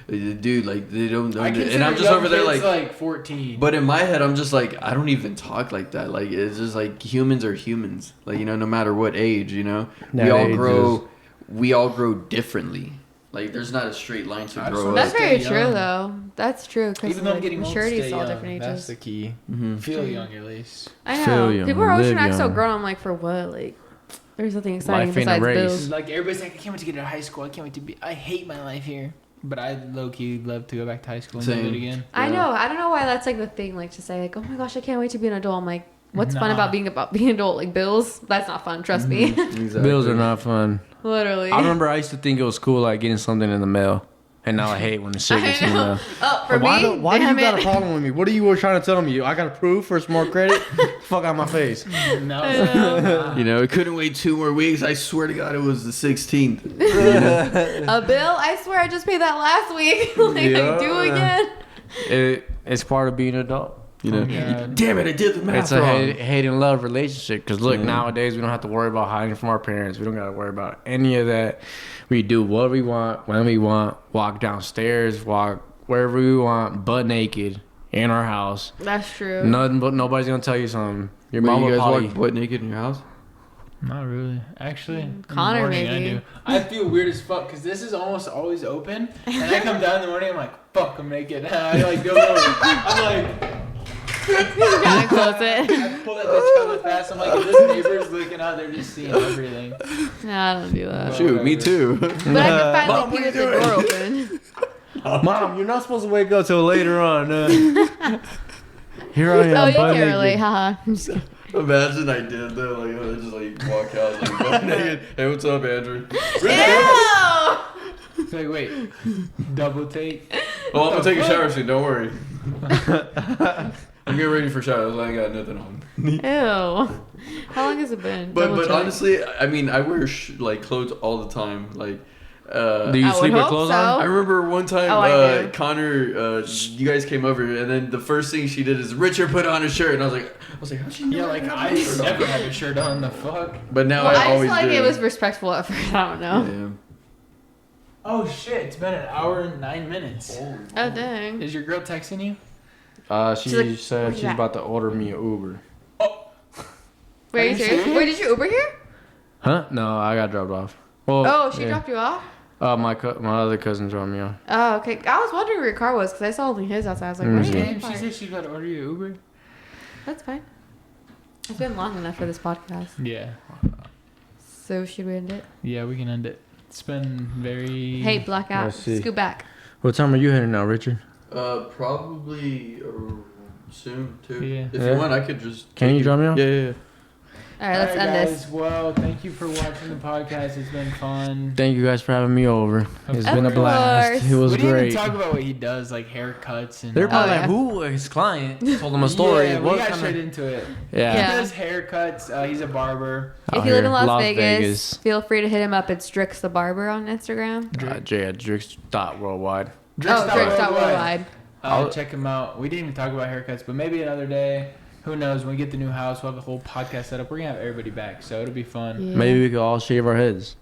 dude, like they don't know. I consider And I'm just young over there kids, like 14. But in my head, I'm just like, I don't even talk like that. Like, it's just like humans are humans. Like, you know, no matter what age, you know, That age we all grow differently. Like, there's not a straight line to I grow just up. That's Stay very young. true, though. That's true. Because Even though I'm like, getting old, maturity stay is all young. different That's ages. the key. Mhm. Feel young at least. I Feel know. young, People are always live trying to act so young. grown. I'm like, for what? Like, there's nothing exciting Life ain't a besides race. bills. Like everybody's like, I can't wait to get out of high school. I can't wait to be. I hate my life here, but I low key love to go back to high school and do Same. it again. I Yeah. know. I don't know why that's like the thing. Like to say like, oh my gosh, I can't wait to be an adult. I'm like, what's fun Nah. about being an adult? Like bills? That's not fun. Trust me. Exactly. Bills are not fun. Literally. I remember I used to think it was cool, like getting something in the mail, and now I hate when the shit gets in the mail. Oh, for Why me, why do you damn got a it. problem with me? What are you trying to tell me? I got approved for some more credit? Fuck out my face. No, You know, it couldn't wait 2 more weeks. I swear to God, it was the 16th. A bill? I swear I just paid that last week. Like I do again. It's part of being an adult. You know, Yeah. damn it, I did the math It's a wrong. hate and love relationship. Because look, Yeah. nowadays we don't have to worry about hiding from our parents. We don't got to worry about any of that. We do what we want, when we want, walk downstairs, walk wherever we want, butt naked in our house. That's true. Nothing but nobody's going to tell you something. Your Wait, mom you will guys probably... walk butt naked in your house? not really. Actually, in the Connor, morning maybe. I do. I feel weird as fuck because this is almost always open, and I come down in the morning. I'm like, fuck, I'm naked. And I like go over. I'm like. Gotta close it. I pull that bitch hella fast. I'm like, if this neighbor's looking out, they're just seeing everything. No, I don't do that. Shoot, me too. But I can Mom, finally what pee are with you the doing? door open. Mom, you're not supposed to wake up till later on. Here I am, Oh, you butt can't relate, naked. haha. I'm just kidding. Imagine I did though, like I just like walk out like butt naked. Hey, what's up, Andrew? Ew! It's like, wait, double take. Well, I'm gonna take a shower soon. Don't worry. I'm getting ready for showers. I ain't got nothing on. Ew. How long has it been? But Double check. honestly, I mean, I wear like clothes all the time. Like, Do you I would sleep with hope clothes so. on? I remember one time, Oh, I do. Connor, you guys came over, and then the first thing she did is Richard put on a shirt, and I was like, how'd she know Yeah, I like didn't I have a shirt on? never had a shirt on. The fuck. But now Well, I I just always feel like do. it was respectful at first. I don't know. Yeah. Oh shit! It's been an hour and 9 minutes. Oh, dang. Is your girl texting you? She She's like, said "Where's she's that?" about to order me an Uber. Wait, are you you serious? serious? Wait, did you Uber here? Huh? No, I got dropped off. Well, Oh, she yeah. dropped you off? My other cousin dropped me off. Oh, okay. I was wondering where your car was because I saw only his outside. I was like, Mm. where's Damn, your she car? said she's about to order you Uber. That's fine. It's been long enough for this podcast. Yeah. So should we end it? Yeah, we can end it. It's been very. Hey, blackout. Let's see. Scoot back. What time are you heading now, Richard? Probably soon too. Yeah. If Yeah. you want, I could just. Can take you drop me off? Yeah. All right, let's Alright, end guys, this. Well, thank you for watching the podcast. It's been fun. Thank you guys for having me over. It's Of been a course. blast. It was we didn't great. even talk about what he does, like haircuts and. They're all probably Oh, like, yeah. who? His client told him a story. Yeah, we what got kind straight of... into it. Yeah. Yeah. He does haircuts. He's a barber. If Out you live here, in Las Vegas, feel free to hit him up. It's Drix the Barber on Instagram. Drix.worldwide. Oh, Drix.worldwide. Check him out. We didn't even talk about haircuts, but maybe another day. Who knows? When we get the new house, we'll have the whole podcast set up. We're gonna have everybody back, so it'll be fun. Yeah. Maybe we could all shave our heads.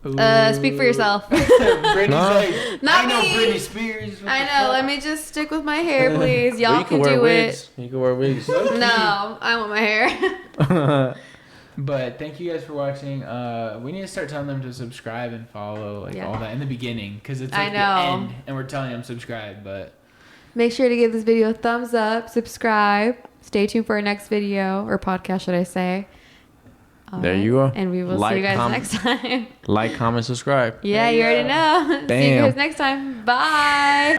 Speak for yourself. Brittany's No. like, Not I know me. Britney Spears. What I the know. fuck? Let me just stick with my hair, please. Well, Y'all you can wear do wigs. You can wear wigs. No, I want my hair. But thank you guys for watching. We need to start telling them to subscribe and follow, like Yeah. all that in the beginning, because it's I like know. the end, and we're telling them subscribe. But Make sure to give this video a thumbs up, subscribe, Stay tuned for our next video or podcast, should I say. There you go. And we will see you guys next time. Like, comment, subscribe. Yeah, you already know. See you Damn. guys next time. Bye.